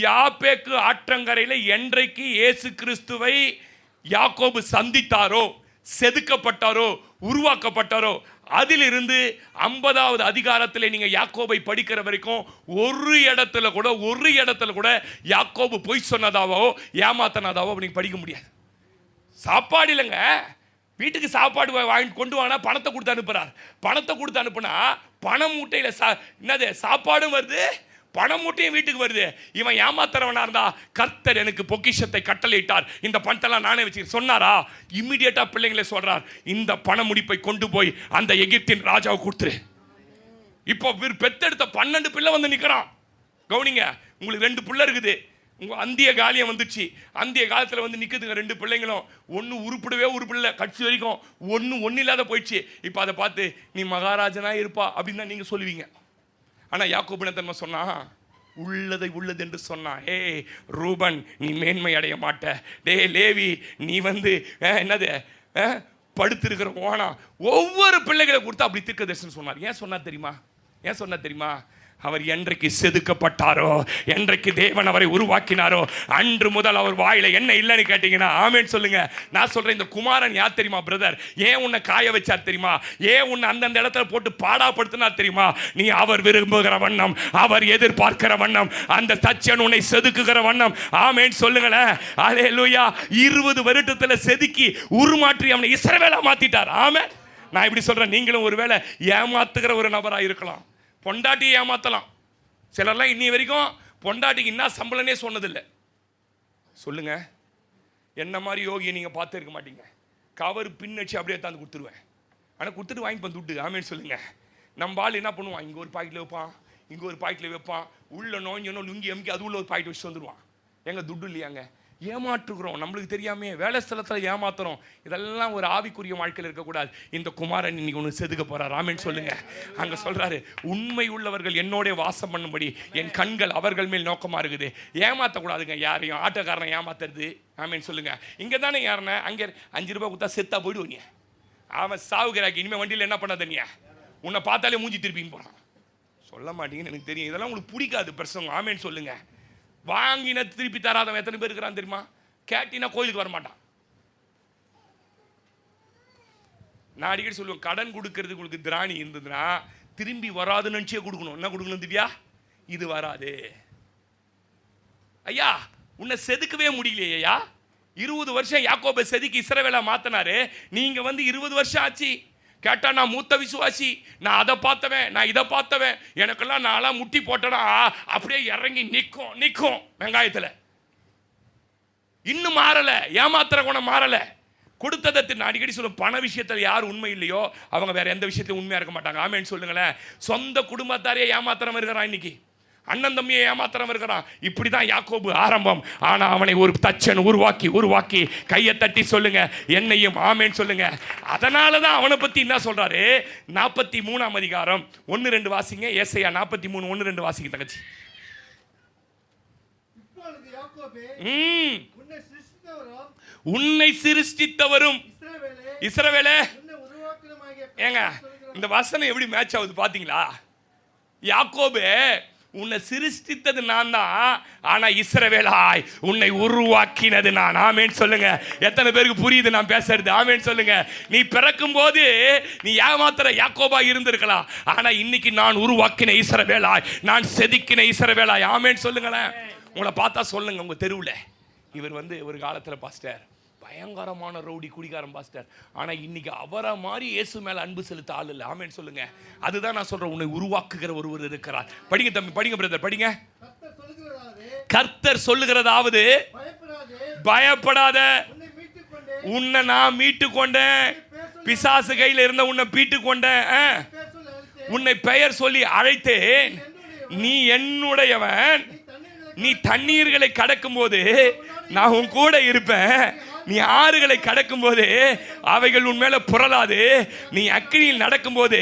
யாப்பேக்கு ஆற்றங்கரையில் என்றைக்கு இயேசு கிறிஸ்துவை யாக்கோபு சந்தித்தாரோ, செதுக்கப்பட்டாரோ, உருவாக்கப்பட்டாரோ, அதிலிருந்து 50வது அதிகாரத்தில் நீங்க யாக்கோபை படிக்கிற வரைக்கும் ஒரு இடத்துல கூட யாக்கோபு பொய் சொன்னதாவோ ஏமாத்தனதாவோ நீங்க படிக்க முடியாது. சாப்பாடு இல்லைங்க, வீட்டுக்கு சாப்பாடு வாங்கி கொண்டு வாங்கினா பணத்தை கொடுத்து அனுப்புறார். பணத்தை கொடுத்து அனுப்புனா பணம் மூட்டையில் என்னது சாப்பாடும் வருது, பணம் மூட்டையும் வீட்டுக்கு வருது. இவன் ஏமாத்துறவனா இருந்தா கர்த்தர் எனக்கு பொக்கிஷத்தை கட்டளையிட்டார், இந்த பணத்தெல்லாம் நானே வச்சு சொன்னாரா, இம்மிடியேட்டா பிள்ளைங்களே சொல்றார், இந்த பண முடிப்பை கொண்டு போய் அந்த எகிப்தின் ராஜாவை கொடுத்துரு. இப்போ பெத்தெடுத்த 12 பிள்ளை வந்து நிற்கிறான். கவனிங்க, உங்களுக்கு 2 பிள்ளை இருக்குது. உங்கள் அந்திய காலியம் வந்துச்சு. அந்திய காலத்தில் வந்து நிற்குதுங்க 2 பிள்ளைங்களும். ஒன்று உருப்பிடவே கட்சி வரைக்கும் ஒன்று இல்லாத போயிடுச்சு. இப்போ அதை பார்த்து நீ மகாராஜனா இருப்பா அப்படின்னு தான் நீங்கள் சொல்லுவீங்க. ஆனால் யாக்கோபு என்ன சொன்னா, உள்ளது என்று சொன்னா, ஏ ரூபன் நீ மேன்மை அடைய மாட்ட, டே லேவி நீ வந்து என்னது படுத்திருக்கிற ஓனா, ஒவ்வொரு பிள்ளைகளை கொடுத்து அப்படி தீர்க்கதரிசனம் சொன்னார். ஏன் சொன்னா தெரியுமா? அவர் என்றைக்கு செதுக்கப்பட்டாரோ, என்றைக்கு தேவன் அவரை உருவாக்கினாரோ, அன்று முதல் அவர் வாயில என்ன இல்லைன்னு கேட்டீங்கன்னா ஆமேன்னு சொல்லுங்க. நான் சொல்றேன், இந்த குமாரன் யார் தெரியுமா பிரதர்? ஏன் உன்னை காய வச்சார் தெரியுமா? ஏன் உன்னை அந்தந்த இடத்துல போட்டு பாடாப்படுத்தினார் தெரியுமா? நீ அவர் விரும்புகிற வண்ணம், அவர் எதிர்பார்க்கிற வண்ணம், அந்த தச்சன் உன்னை செதுக்குகிற வண்ணம். ஆமேன்னு சொல்லுங்களேன். அல்லேலூயா. 20 வருடத்துல செதுக்கி உருமாற்றி அவனை இஸ்ரவேலா மாத்திட்டார். ஆமே. நான் இப்படி சொல்றேன், நீங்களும் ஒருவேளை ஏமாத்துகிற ஒரு நபராக இருக்கலாம். பொண்டாட்டியை ஏமாத்தலாம். சிலர்லாம் இன்னி வரைக்கும் பொண்டாட்டிக்கு என்ன சம்பளனே சொன்னதில்லை. சொல்லுங்க, என்ன மாதிரி யோகியை நீங்கள் பார்த்து இருக்க மாட்டீங்க. கவர் பின் வச்சு அப்படியே தாந்து கொடுத்துருவேன். ஆனால் கொடுத்துட்டு வாங்கிப்பேன் துட்டு. ஆமேன்னு சொல்லுங்க. நம்ம ஆள் என்ன பண்ணுவான், இங்கே ஒரு பாக்கெட்டில் வைப்பான், இங்கே ஒரு பாக்கெட்டில் வைப்பான், உள்ள நோஞ்சணும் லுங்கி எம்கி அது உள்ள ஒரு பாக்கெட் வச்சுட்டு வந்துடுவான். எங்க துட்டு இல்லையாங்க, ஏமாற்றுகிறோம். நம்மளுக்கு தெரியாமே வேலை ஸ்தலத்தில் ஏமாத்துறோம். இதெல்லாம் ஒரு ஆவிக்குரிய வாழ்க்கையில் இருக்கக்கூடாது. இந்த குமாரன் இன்னைக்கு ஒன்று செதுக்க போறார். ஆமேன்னு சொல்லுங்க. அங்க சொல்றாரு, உண்மை உள்ளவர்கள் என்னோட வாசம் பண்ணும்படி என் கண்கள் அவர்கள் மேல் நோக்கமா இருக்குது. ஏமாத்தக்கூடாதுங்க யாரையும். ஆட்டோக்காரனை ஏமாத்துறது. ஆமேன்னு சொல்லுங்க. இங்க தானே யாருன்னா அங்கே 5 ரூபாய் கொடுத்தா செத்தா போயிடுவீங்க. அவன் சாவுகிறாக்கி இனிமேல் வண்டியில் என்ன பண்ணாதீங்க, உன்னை பார்த்தாலே மூஞ்சி திருப்பின்னு போறான். சொல்ல மாட்டீங்கன்னு எனக்கு தெரியும். இதெல்லாம் உங்களுக்கு பிடிக்காது பிரசங்கம். ஆமேன்னு சொல்லுங்க. வாங்கின திருப்பி தராதவன் எத்தனை பேர் இருக்கிறான் தெரியுமா? கேட்டினா கோயிலுக்கு வரமாட்டான். நான் அடிக்கடி சொல்லுவேன், கடன் கொடுக்கறது உங்களுக்கு திராணி இருந்ததுன்னா திரும்பி வராதுன்னு நினச்சே கொடுக்கணும். என்ன கொடுக்கணும் திவ்யா? இது வராது ஐயா, உன்னை செதுக்கவே முடியலையா? 20 வருஷம் யாக்கோபை செதுக்கி இஸ்ரவேலை மாத்தினாரு. நீங்க வந்து 20 வருஷம் ஆச்சு. கேட்டா நான் மூத்த விசுவாசி, நான் அதை பார்த்தவன், நான் இதை பார்த்தவன், எனக்கெல்லாம் நான்லாம் முட்டி போட்டனா அப்படியே இறங்கி நிற்கும் வெங்காயத்தில். இன்னும் மாறலை, ஏமாத்துற குணம் மாறலை. கொடுத்ததை நான் அடிக்கடி சொல்லுவேன், பண விஷயத்தில் யார் உண்மை இல்லையோ அவங்க வேற எந்த விஷயத்திலும் உண்மையாக இருக்க மாட்டாங்க. ஆமேன்னு சொல்லுங்களேன். சொந்த குடும்பத்தாரையே ஏமாத்துறவன் இருக்கிறான் இன்னைக்கு. அண்ணன் தம்பியை ஏமாத்துறவன் இருக்கிறான். இப்படிதான் யாக்கோபு ஆரம்பம். ஆனா அவனை ஒரு தச்சன் உருவாக்கி கையை தட்டி சொல்லுங்க என்னையும் ஆமேன்னு சொல்லுங்க. அதனாலதான் அவனை பத்தி என்ன சொல்றாரு? 43ஆம் அதிகாரம் 1-2 வாசிங்க. ஏசாயா 43 1-2 வாசிங்க தங்கச்சி. உன்னை சிருஷ்டித்தவரும் இஸ்ரவேலே. ஏங்க இந்த வசனம் எப்படி மேட்ச் ஆகுது பாத்தீங்களா? யாக்கோபு உன்னை சிருஷ்டித்தது நான் தான், ஆனா இஸ்ரவேலாய் உன்னை உருவாக்கினது நான். ஆமேன்னு சொல்லுங்க. எத்தனை பேருக்கு புரியுது நான் பேசுறது? ஆமேன்னு சொல்லுங்க. நீ பிறக்கும் போது நீ ஏமாத்திர யாக்கோபா இருந்திருக்கலாம். ஆனா இன்னைக்கு நான் உருவாக்கின இஸ்ரவேலாய், நான் செதுக்கின இஸ்ரவேலாய். ஆமேன்னு சொல்லுங்களேன். உங்களை பார்த்தா சொல்லுங்க, உங்க தெருவில் இவர் வந்து ஒரு காலத்துல பாஸ்டர் பயங்கரமான ரவுடி குடிகாரன் பாஸ்டர், ஆனா இன்னைக்கு அவரை மாதிரி இயேசு மேல அன்பு செலுத்த ஆள் இல்லை. ஆமேன்னு சொல்லுங்க. அதுதான் நான் சொல்றேன், உன்னை உருவாக்குகிற ஒருவர் இருக்கிறார். படிங்க தம்பி, படிங்க பிரதர், படிங்க. கர்த்தர் சொல்லுகிறதாவது பயப்படாத, உன்னை நான் மீட்டு கொண்டேன், பிசாசு கையில் இருந்த உன்னை மீட்டு கொண்டேன், உன்னை பெயர் சொல்லி அழைத்தேன், நீ என்னுடையவன், நீ தண்ணீர்களை கடக்கும் போது நான் உன் கூட இருப்பேன், நீ ஆறுகளை கடக்கும் போது அவைகள் உன் மேல புரளாது. நீ அக்கினியில் நடக்கும் போது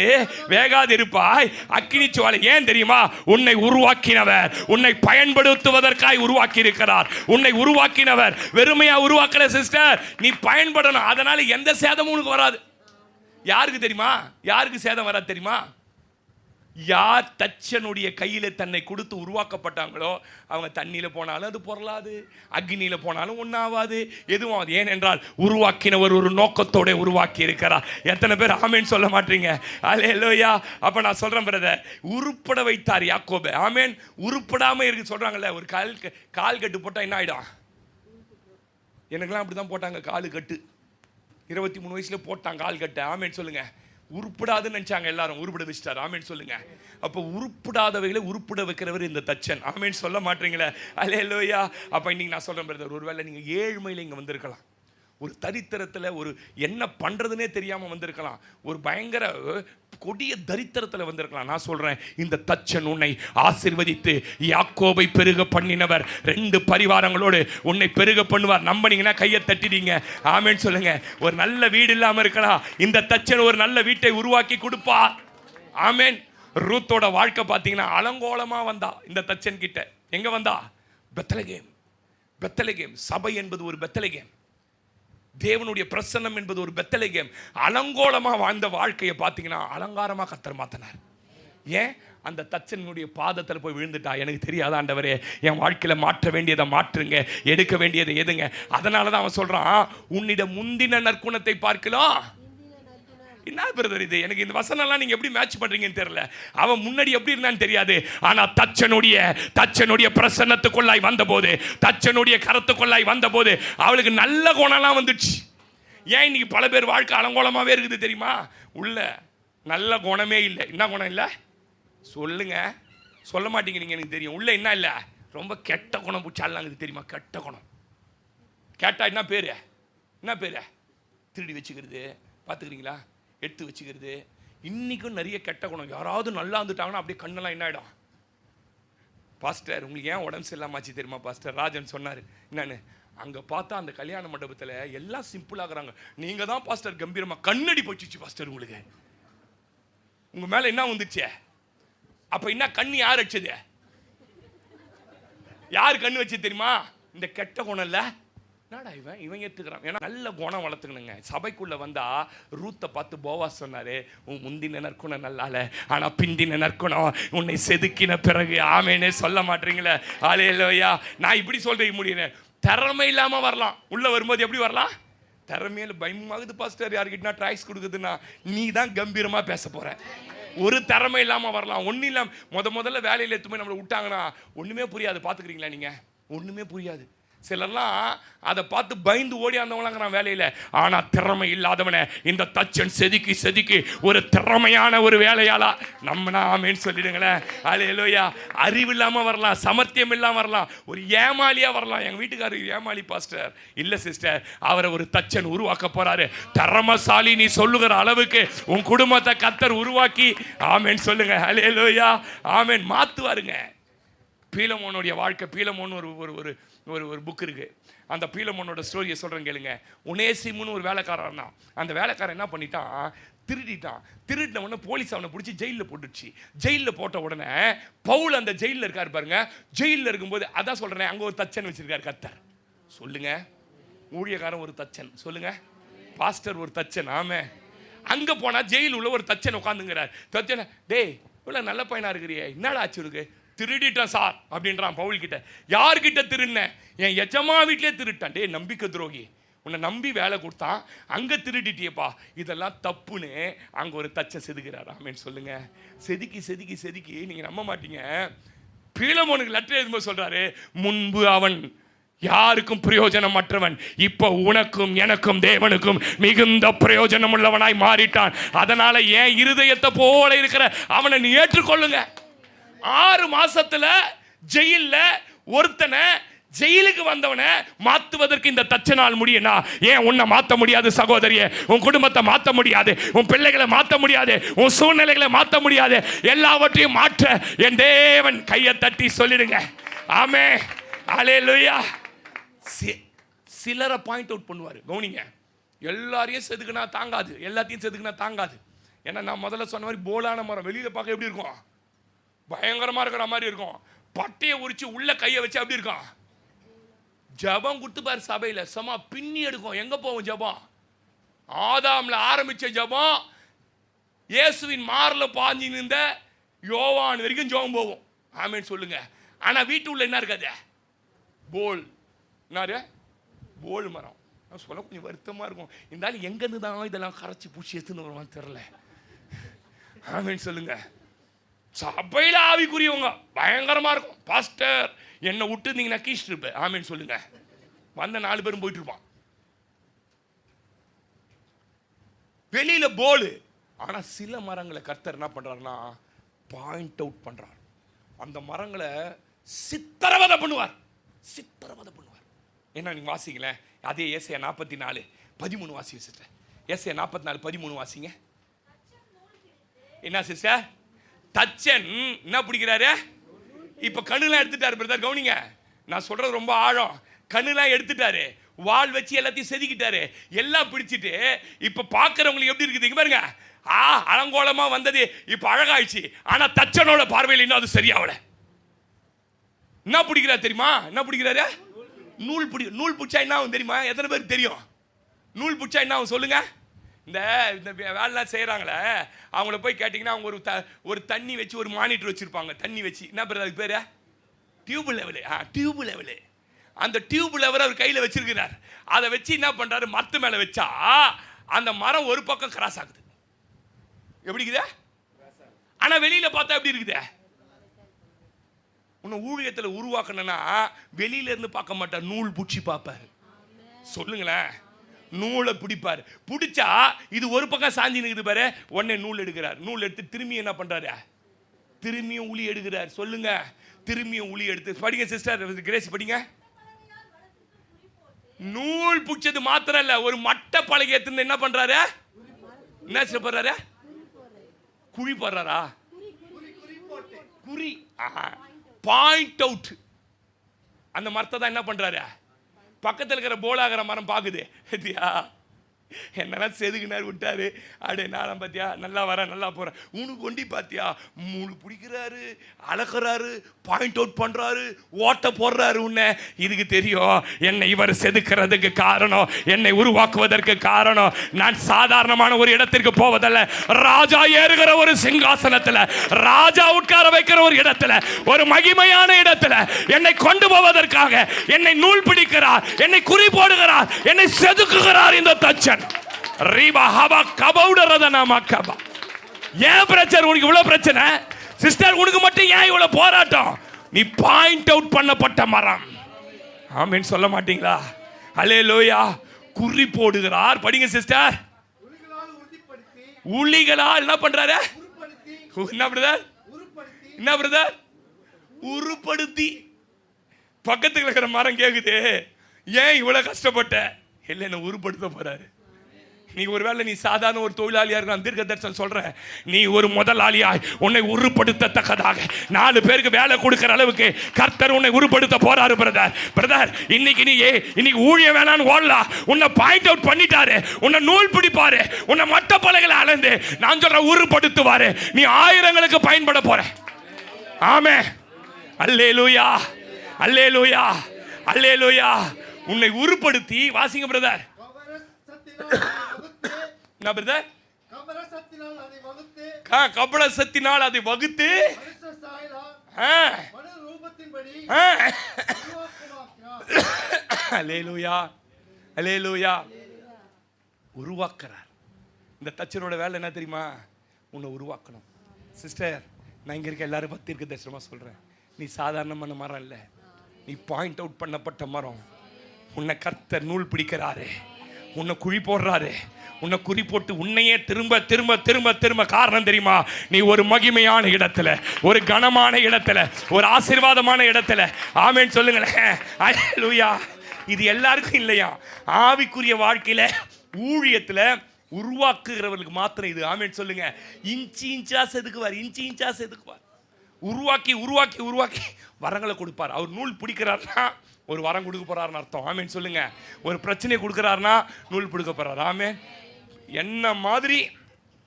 வேகாது இருப்பாய். அக்கினி சுவாலை. ஏன் தெரியுமா? உன்னை உருவாக்கினவர் உன்னை பயன்படுத்துவதற்காய் உருவாக்கி இருக்கிறார். உன்னை உருவாக்கினவர் வெறுமையா உருவாக்கல சிஸ்டர், நீ பயன்படணும். அதனால எந்த சேதமும் உனக்கு வராது. யாருக்கு தெரியுமா? யாருக்கு சேதம் வராது தெரியுமா? யார் தச்சனுடைய கையில் தன்னை கொடுத்து உருவாக்கப்பட்டாங்களோ அவங்க தண்ணியில் போனாலும் அது பொருளாது, அக்னியில் போனாலும் ஒன்றாவாது, எதுவும் ஆகாது. ஏனென்றால் உருவாக்கினவர் ஒரு நோக்கத்தோட உருவாக்கி இருக்கிறார். எத்தனை பேர் ஆமேன் சொல்ல மாட்டீங்க? அல்லேலூயா. அப்போ நான் சொல்கிறேன் பிரதர், உருப்பட வைத்தார் யாக்கோபு. ஆமேன். உருப்படாமல் இருக்கு சொல்கிறாங்கல்ல. ஒரு கால் கட்டு போட்டால் என்ன ஆகிடும்? எனக்கெல்லாம் அப்படி தான் போட்டாங்க காலு கட்டு. 23 வயசுல போட்டாங்க கால் கட்டு. ஆமேன் சொல்லுங்க. உருப்படாதுன்னு நினைச்சாங்க எல்லாரும், உருப்பட வச்சிட்டார். ஆமேன் சொல்லுங்க. அப்போ உருப்படாதவைகளை உருப்பட வைக்கிறவர் இந்த தச்சன். ஆமேன் சொல்ல மாட்டீங்களே? அல்லேலூயா. அப்போ இன்னைக்கு நான் சொல்றேன் பிரதர், ஒருவேளை நீங்க ஏழ்மையில இங்க வந்திருக்கலாம், ஒரு தரித்திரத்தில், ஒரு என்ன பண்ணுறதுனே தெரியாமல் வந்திருக்கலாம், ஒரு பயங்கர கொடிய தரித்திரத்தில் வந்திருக்கலாம். நான் சொல்கிறேன், இந்த தச்சன் உன்னை ஆசீர்வதித்து யாக்கோபை பெருக பண்ணினவர் 2 பரிவாரங்களோடு உன்னை பெருக பண்ணுவார். நம்பினீங்கன்னா கையை தட்டிடுங்க. ஆமேன்னு சொல்லுங்க. ஒரு நல்ல வீடு இல்லாமல் இருக்கலாம், இந்த தச்சன் ஒரு நல்ல வீட்டை உருவாக்கி கொடுப்பார். ஆமேன். ரூத்தோட வாழ்க்கை பார்த்தீங்கன்னா அலங்கோலமாக வந்தா இந்த தச்சன் கிட்ட. எங்கே வந்தா? பெத்லகேம். பெத்லகேம் சபை என்பது ஒரு பெத்லகேம், தேவனுடைய பிரசன்னம் என்பது ஒரு பெத்லகேம். அலங்கோலமா வாழ்ந்த வாழ்க்கையை பார்த்தீங்கன்னா அலங்காரமாக கர்த்தர் மாத்தினார். ஏன்? அந்த தச்சனுடைய பாதத்தில் போய் விழுந்துட்டா. எனக்கு தெரியாத ஆண்டவரே, என் வாழ்க்கையில் மாற்ற வேண்டியதை மாற்றுங்க, எடுக்க வேண்டியதை எதுங்க. அதனால தான் அவன் சொல்றான், உன்னிடம் முந்தின நற்குணத்தை பார்க்கலாம். என்ன பிரதர் இது? எனக்கு இந்த வசனம்லாம் நீங்க எப்படி மேட்ச் பண்றீங்கன்னு தெரியல. அவன் முன்னாடி எப்படி இருந்தான்னு தெரியாது, ஆனா தச்சனுடைய பிரசன்னத்துக்குள்ளாய் வந்தபோது, தச்சனுடைய கரத்துக்குள்ளாய் வந்தபோது அவளுக்கு நல்ல குணம்லாம் வந்துடுச்சு. ஏன் இன்னைக்கு பல பேர் வாழ்க்கை அலங்கோலமாவே இருக்குது தெரியுமா? உள்ள நல்ல குணமே இல்லை. என்ன குணம் இல்லை சொல்லுங்க? சொல்ல மாட்டீங்க நீங்க. எனக்கு தெரியும் உள்ள என்ன இல்லை, ரொம்ப கெட்ட குணம் பிடிச்சாலாங்குது தெரியுமா? கெட்ட குணம் கேட்டா என்ன பேரு? என்ன பேரு? திருடி வச்சுக்கிறது, பார்த்துக்கிறீங்களா? எடுத்து வச்சுக்கிறது. இன்றைக்கும் நிறைய கெட்ட குணம். யாராவது நல்லா வந்துட்டாங்கன்னா அப்படியே கண்ணெல்லாம் என்ன ஆகிடும்? பாஸ்டர் உங்களுக்கு ஏன் உடம்பு சரியில்லாமாச்சு தெரியுமா? பாஸ்டர் ராஜன் சொன்னார். என்னன்னு? அங்கே பார்த்தா அந்த கல்யாண மண்டபத்தில் எல்லாம் சிம்பிளாகிறாங்க, நீங்கள் தான் பாஸ்டர் கம்பீரமாக. கண்ணடி போச்சிச்சு பாஸ்டர் உங்களுக்கு. உங்கள் மேலே என்ன வந்துச்சு? அப்போ என்ன கண்ணு யார் வச்சது? யார் கண்ணு வச்சு தெரியுமா? இந்த கெட்ட குணம் இல்லை. என்னடா இவன் ஏற்றுக்கிறான். ஏன்னா நல்ல குணம் வளர்த்துக்கணுங்க. சபைக்குள்ளே வந்தால் ரூத்தை பார்த்து போவாஸ் சொன்னார், உன் முந்தின நற்குணம் நல்லால, ஆனால் பிந்தின நற்குணம் உன்னை செதுக்கின பிறகு. ஆமேனே சொல்ல மாட்டீங்களே? அல்லேலூயா. நான் இப்படி சொல்ல முடியும், திறமை இல்லாமல் வரலாம். உள்ளே வரும்போது எப்படி வரலாம்? திறமையில் பயமாகுது பாஸ்டர், யாருக்கிட்டனா ட்ராக்ஸ் கொடுக்குதுன்னா நீ தான் கம்பீரமாக பேச போகிற. ஒரு திறமை இல்லாமல் வரலாம். ஒன்றும் இல்லாமல் முதல்ல வேலையில் எடுத்துமே நம்மளை விட்டாங்கன்னா ஒன்றுமே புரியாது. பார்த்துக்கிறீங்களா நீங்கள்? ஒன்றுமே புரியாது. சிலர்லாம் அதை பார்த்து பயந்து ஓடி ஆனவங்களாங்க நான் வேலையில். ஆனால் திறமை இல்லாதவனை இந்த தச்சன் செதுக்கி ஒரு திறமையான ஒரு வேலையாளா நம்மனா ஆமேன்னு சொல்லிடுங்களேன். அல்லேலூயா. அறிவு இல்லாமல் வரலாம், சமர்த்தியம் இல்லாமல் வரலாம், ஒரு ஏமாலியாக வரலாம். எங்கள் வீட்டுக்காரர் ஏமாளி பாஸ்டர். இல்லை சிஸ்டர், அவரை ஒரு தச்சன் உருவாக்க போறாரு. திறமசாலி நீ சொல்லுகிற அளவுக்கு உன் குடும்பத்தை கர்த்தர் உருவாக்கி ஆமேன்னு சொல்லுங்க. அல்லேலூயா. ஆமேன். மாற்றுவாருங்க. பீலமோனுடைய வாழ்க்கை. பீலமோன் ஒரு ஒரு புக் இருக்கு. அந்த பீலமோனோட ஸ்டோரியை சொல்கிறேன் கேளுங்க. ஒனேசிமுன்னு ஒரு வேலைக்காரன் தான். அந்த வேலைக்காரன் என்ன பண்ணிட்டான்? திருடிட்டான். திருடின உடனே போலீஸ் அவனை பிடிச்சி ஜெயிலில் போட்டுடுச்சு. ஜெயிலில் போட்ட உடனே பவுல் அந்த ஜெயிலில் இருக்காரு பாருங்க. ஜெயிலில் இருக்கும்போது அதான் சொல்கிறேன், அங்கே ஒரு தச்சன் வச்சிருக்காரு கர்த்தர். சொல்லுங்க. ஊழியக்காரன் ஒரு தச்சன். சொல்லுங்க. பாஸ்டர் ஒரு தச்சன். ஆமே. அங்கே போனால் ஜெயில் உள்ள ஒரு தச்சன் உட்காந்துங்கிறார். தச்சனை, டேய் இவ்வளோ நல்ல பையனாக இருக்கிறியே, என்னடா ஆச்சு இருக்கு? திருடிட்டேன் சார் அப்படின்றான் பவுல் கிட்ட. யார்கிட்ட திருடினேன்? என் எஜமா வீட்டிலே திருட்டான். டே நம்பிக்கை துரோகி, உன்னை நம்பி வேலை கொடுத்தான், அங்கே திருடிட்டியப்பா, இதெல்லாம் தப்புன்னு அங்கே ஒரு தச்சை செதுக்கிறார். ஆமேன்னு சொல்லுங்க. செதுக்கி நீங்கள் நம்ப மாட்டீங்க. பீலமோனுக்கு லெட்டர் எழுதும்போது சொல்றாரு, முன்பு அவன் யாருக்கும் பிரயோஜனமற்றவன், இப்போ உனக்கும் எனக்கும் தேவனுக்கும் மிகுந்த பிரயோஜனம் உள்ளவனாய் மாறிட்டான். அதனால என் இருதயத்தை போல இருக்கிற அவனை நீ ஏற்றுக்கொள்ளுங்க. 6 மாசத்துல ஜெயில்ல ஒருத்தனை, ஜெயிலுக்கு வந்தவனை மாத்துவதற்கு இந்த தச்சனால் முடியும்னா ஏன் உன்னை மாற்ற முடியாது சகோதரியே? உன் குடும்பத்தை மாற்ற முடியாது, உன் பிள்ளைகளை மாற்ற முடியாது, உன் சூழ்நிலைகளை மாற்ற முடியாது. எல்லாவற்றையும் மாற்ற என் தேவன். கையை தட்டி சொல்லிடுங்க ஆமே. அல்லேலூயா. சிலரை பாயிண்ட் அவுட் பண்ணுவார். கவனிங்க, எல்லாரையும் செதுக்குனா தாங்காது, எல்லாத்தையும் செதுக்குனா தாங்காது. ஏன்னா நான் முதல்ல சொன்ன மாதிரி போலான மரம் வெளியில் பார்க்க எப்படி இருக்கும்? பயங்கரமாக இருக்கிற மாதிரி இருக்கும். பட்டையை உரிச்சு உள்ள கையை வச்சு அப்படி இருக்கும். ஜபம் கொடுத்துப்பார் சபையில், சமா பின்னி எடுக்கும். எங்கே போவோம் ஜபம்? ஆதாம்ல ஆரம்பித்த ஜபம் இயேசுவின் மாரில் பாஞ்சி நின்ற யோவான் வரைக்கும் ஜபம் போவோம். ஆமேன்னு சொல்லுங்க. ஆனால் வீட்டு உள்ள என்ன இருக்காது? போல். என்னாரு? போல் மரம். நான் சொல்ல கொஞ்சம் வருத்தமாக இருக்கும். இருந்தாலும் எங்கேருந்து தான் இதெல்லாம் கரைச்சி பூச்சி எடுத்துன்னு வருவான்னு தெரில. ஆமேன்னு சொல்லுங்க. சபையில் ஆவிக்குரியவங்க பயங்கரமாக இருக்கும். பாஸ்டர் என்னை விட்டு நீங்கள் நக்கீச்சிட்டு இருப்பேன். ஆமேன்னு சொல்லுங்க. வந்த 4 பேரும் போயிட்டு இருப்பான். வெளியில் போலு. ஆனால் சில மரங்களை கர்த்தர் என்ன பண்ணுறாருன்னா பாயிண்ட் அவுட் பண்ணுறார். அந்த மரங்களை சித்திரவதை பண்ணுவார். சித்திரவதை பண்ணுவார். என்ன நீங்கள் வாசிங்களேன், அதே ஏசாயா 44:13 வாசிங்க சிஸ்டர். ஏசாயா 44:13 வாசிங்க. என்ன சிஸ்டர்? தச்சன் என்ன பிடிக்கிறாரு? இப்போ கண்ணுலாம் எடுத்துட்டாரு பிரதர். கவனிங்க, நான் சொல்றது ரொம்ப ஆழம். கண்ணுலாம் எடுத்துட்டாரு, வாள் வச்சு எல்லாத்தையும் செதுக்கிட்டாரு, எல்லாம் பிடிச்சிட்டு இப்போ பார்க்குறவங்களுக்கு எப்படி இருக்குது இங்க பாருங்க. அலங்கோலமா வந்தது இப்போ அழகாயிடுச்சு. ஆனால் தச்சனோட பார்வையில் இன்னும் அது சரியாவல. என்ன பிடிக்கிறார் தெரியுமா? என்ன பிடிக்கிறாரு? நூல் பிடிச்சா என்ன ஆகும் தெரியுமா? எத்தனை பேருக்கு தெரியும் நூல் பிடிச்சா என்ன ஆகும் சொல்லுங்க? இந்த வேலைலாம் செய்கிறாங்களே அவங்கள போய் கேட்டிங்கன்னா அவங்க ஒரு தண்ணி வச்சு ஒரு மானிட்டர் வச்சுருப்பாங்க. தண்ணி வச்சு என்ன பேர்? அதுக்கு பேர் டியூப் லெவலு. Tube level. அந்த டியூப் லெவல் அவர் கையில் வச்சிருக்கிறார். அதை வச்சு என்ன பண்ணுறாரு? மரத்து மேலே வச்சா அந்த மரம் ஒரு பக்கம் கிராஸ் ஆகுது. எப்படி இருக்குதா? ஆனால் வெளியில் பார்த்தா எப்படி இருக்குதா? உன்னை ஊழியத்தில் உருவாக்கணும்னா வெளியில இருந்து பார்க்க மாட்டார், நூல் பிடிச்சி பார்ப்பார். சொல்லுங்களேன், நூலை பிடிப்பார். பிடிச்சா இது ஒரு பக்கம் சாஞ்சி நிற்குது பாரு, உடனே நூல் எடுக்கிறார். நூல் எடுத்து திரும்பி என்ன பண்றாரு? திரும்பியும் உளி எடுக்கிறார். சொல்லுங்க, திரும்பியும் உளி எடுத்து படிங்க சிஸ்டர் கிரேஸ் படிங்க. நூல் பிடிச்சது மாத்திரம் இல்ல, ஒரு மட்டை பலகை எடுத்து என்ன பண்றாரு? என்ன செய்யப்படுறாரு? குழி போடுறாரா? குறி. Point out. அந்த மரத்தை தான் என்ன பண்றாரு? பக்கத்தில் இருக்கிற போலாகிற மரம் பார்க்குது. என்னெல்லாம் செதுக்குனார் விட்டாரு. அடே நான் பார்த்தியா நல்லா வரேன் நல்லா போகிறேன். உனக்கு ஒண்டி பார்த்தியா மூணு பிடிக்கிறாரு, அளக்குறாரு, பாயிண்ட் அவுட் பண்ணுறாரு, ஓட்ட போடுறாரு. உன்னை இதுக்கு தெரியும் என்னை இவர் செதுக்கிறதுக்கு காரணம், என்னை உருவாக்குவதற்கு காரணம் நான் சாதாரணமான ஒரு இடத்திற்கு போவதல்ல, ராஜா ஏறுகிற ஒரு சிங்காசனத்தில், ராஜா உட்கார வைக்கிற ஒரு இடத்துல, ஒரு மகிமையான இடத்துல என்னை கொண்டு போவதற்காக என்னை நூல் பிடிக்கிறார், என்னை குறி போடுகிறார், என்னை செதுக்குகிறார் இந்த தச்சன். ஏன் பிரச்சனை உனக்கு இவ்வளவு பிரச்சனை? சிஸ்டர் உனக்கு மட்டும் ஏன் இவ்வளவு போராட்டம்? நீ பாயிண்ட் அவுட் பண்ணப்பட்ட மரம். ஆமென் சொல்ல மாட்டீங்களா? அல்லேலூயா. குறி போடுகிறார். படிங்க சிஸ்டர். உளிகளால் என்ன பண்றாரு? என்ன பிரதர்? என்ன பிரதர்? உருப்படுத்தி. பக்கத்துல இருக்கிற மரம் கேக்குது, ஏன் இவ்வளவு கஷ்டப்பட்ட? இல்லை, என்ன உருப்படுத்த போறாரு. நீ ஒருவேளை நீ சாதாரண ஒரு தொழிலாளியா இருக்க, தீர்க்க தரிசனம் சொல்ற, நீ ஒரு முதலாளியாய் உன்னை உருப்படுத்தத்தக்கதாக 4 பேருக்கு வேலை கொடுக்கிற அளவுக்கு கர்த்தர் உன்னை உருப்படுத்த போறாரு பிரதர். பிரதர் இன்னைக்கு ஊழிய வேணான்னு ஓடலாம். உன்னை பாயிண்ட் அவுட் பண்ணிட்டாரு, உன்னை நூல் பிடிப்பாரு, உன்னை மட்ட பலகளை அளந்து நான் சொல்ற உருப்படுத்துவாரு. நீ ஆயிரங்களுக்கு பயன்பட போற. ஆமே. அல்லேலூயா, அல்லேலூயா, அல்லேலூயா. உன்னை உருப்படுத்தி வாசிங்க பிரதர். என்ன பிரதர்? கபடசத்தினால் அதை வகுத்து அல்லேலூயா, அல்லேலூயா உருவாக்குறார். இந்த தச்சனோட வேலை என்ன தெரியுமா? உன்னை உருவாக்கணும். சிஸ்டர், நான் இங்க இருக்க எல்லாரும் பத்திரிக்கை தரிசனமா சொல்றேன், நீ சாதாரணமான மரம் இல்லை, நீ பாயிண்ட் அவுட் பண்ணப்பட்ட மரம். உன்னை கர்த்தர் நூல் பிடிக்கிறாரு, உன்னை குழி போடுறாரு, உன்னை குறி போட்டு உன்னையே திரும்ப திரும்ப திரும்ப திரும்ப. காரணம் தெரியுமா? நீ ஒரு மகிமையான இடத்துல, ஒரு கனமான இடத்துல, ஒரு ஆசீர்வாதமான இடத்துல. ஆமென் சொல்லுங்களேன். அல்லேலூயா. இது எல்லாருக்கும் இல்லையா? ஆவிக்குரிய வாழ்க்கையில ஊழியத்துல உருவாக்குகிறவர்களுக்கு மாத்திரம் இது. ஆமென் சொல்லுங்க. இன்ச்சு இன்ச்சா செதுக்குவார், இன்ச்சு இன்ச்சா செதுக்குவார். உருவாக்கி உருவாக்கி உருவாக்கி வரங்களை கொடுப்பார். அவர் நூல் பிடிக்கிறாருன்னா ஒரு வரம் கொடுக்க போறாருன்னு அர்த்தம். ஆமேன் சொல்லுங்க. ஒரு பிரச்சனையை கொடுக்குறாருன்னா நூல் பிடிக்க போறாரு. ஆமேன். என்ன மாதிரி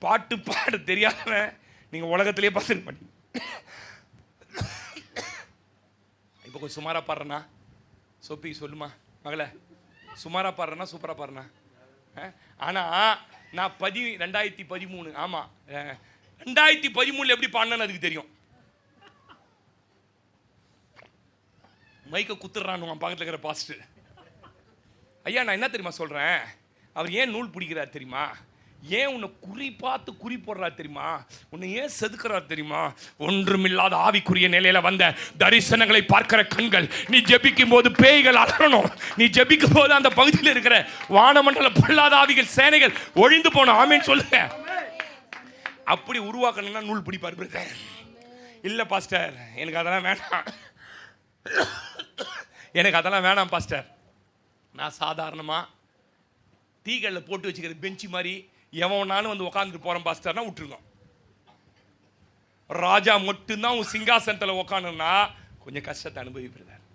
பாட்டு பாட தெரியாதவன் நீங்க உலகத்திலேயே பார்த்துருக்க மாட்டீங்க. இப்போ கொஞ்சம் சுமாரா பாடுறேன்னா சொப்பி சொல்லுமா மகளே, சுமாரா பாடுறேன்னா சூப்பரா பாடுறேன்னா. ஆனா நான் 2013 ஆமா 2013 எப்படி பாடினேன்னு அதுக்கு தெரியும். மைக்க குத்துறான்னு பக்கத்தில் இருக்கிற பாஸ்டர் ஐயா, நான் என்ன தெரியுமா சொல்றேன், அவர் ஏன் நூல் பிடிக்கிறார் தெரியுமா, ஏன் உன்னை குறி பார்த்து குறி போடுறார் தெரியுமா, உன்னை ஏன் செதுக்கிறார் தெரியுமா, ஒன்றுமில்லாத ஆவிக்குரிய நிலையில வந்த தரிசனங்களை பார்க்கிற கண்கள். நீ ஜெபிக்கும் போது பேய்கள் அலறணும், நீ ஜெபிக்கும் போது அந்த பகுதியில் இருக்கிற வானமண்டல பொல்லாத ஆவிகள் சேனைகள் ஒழிந்து போனோம். ஆமேன்னு சொல்லுங்க. அப்படி உருவாக்கணும்னா நூல் பிடிப்பார் பிரதர். இல்ல பாஸ்டர் எனக்கு அதெல்லாம் வேணாம், எனக்கு அதெல்லாம் வேணாம் பாஸ்டர், நான் சாதாரணமா தீகல்ல போட்டு வச்சுக்கிற பெஞ்சு மாதிரி எவனாலும் வந்து உட்காந்துட்டு போறேன் பாஸ்டர்னா விட்டுருங்க. ராஜா மட்டும்தான் உன் சிங்காசனத்தில் உட்காந்துன்னா கொஞ்சம் கஷ்டத்தை அனுபவிப்படுறார்,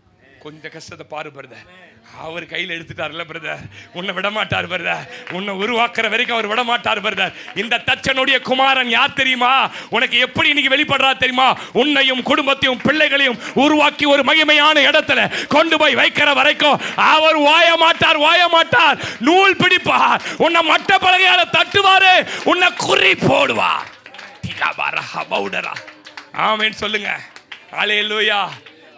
கொஞ்சம் கஷ்டத்தை பாருபடுறார். அவர் கையில் எடுத்துட்டார்ல பிரதர், உன்னை விடமாட்டார் பிரதர், உன்னை உருவாக்குற வரைக்கும் அவர் விடமாட்டார் பிரதர். இந்த தச்சனுடைய குமாரன் யார் தெரியுமா, உனக்கு எப்படி இன்னைக்கு வெளிப்படுறா தெரியுமா, உன்னையும் குடும்பத்தையும் பிள்ளைகளையும் உருவாக்கி ஒரு மகிமையான இடத்துல கொண்டு போய் வைக்கிற வரைக்கும் அவர் வாய மாட்டார், நூல் பிடிப்பார், உன்னை மட்ட பலகையால தட்டுவாரு, உன்னை குறி போடுவார். ஆமென் சொல்லுங்க. அல்லேலூயா.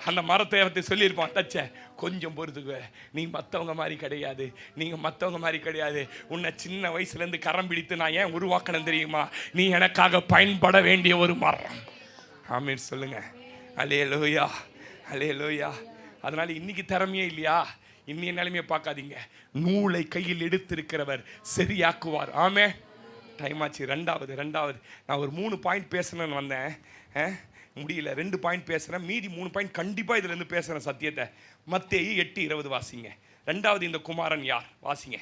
அந்த மரத்தை பற்றி சொல்லியிருப்பான் தச்ச, கொஞ்சம் பொறுத்துக்கு, நீ மற்றவங்க மாதிரி கிடையாது, நீங்கள் மற்றவங்க மாதிரி கிடையாது, உன்னை சின்ன வயசுலேருந்து கரம் பிடித்து நான் ஏன் உருவாக்கணும் தெரியுமா, நீ எனக்காக பயன்பட வேண்டிய ஒரு மரம். ஆமென் சொல்லுங்க. அல்லேலூயா, அல்லேலூயா. அதனால இன்னைக்கு திறமையே இல்லையா, இன்னைய நிலைமையை பார்க்காதீங்க, நூலை கையில் எடுத்திருக்கிறவர் சரியாக்குவார். ஆமே. டைம் ஆச்சு. ரெண்டாவது நான் ஒரு 3 பாயிண்ட் பேசணும்னு வந்தேன், முடியல. 2 பாயிண்ட் பேசுறேன், மீதி 3 பாயிண்ட் கண்டிப்பா இதுல இருந்து பேசுறேன் சத்தியத்தை. மத்தேயு 8:20 வாசிங்க. ரெண்டாவது இந்த குமாரன் யார் வாசிங்க.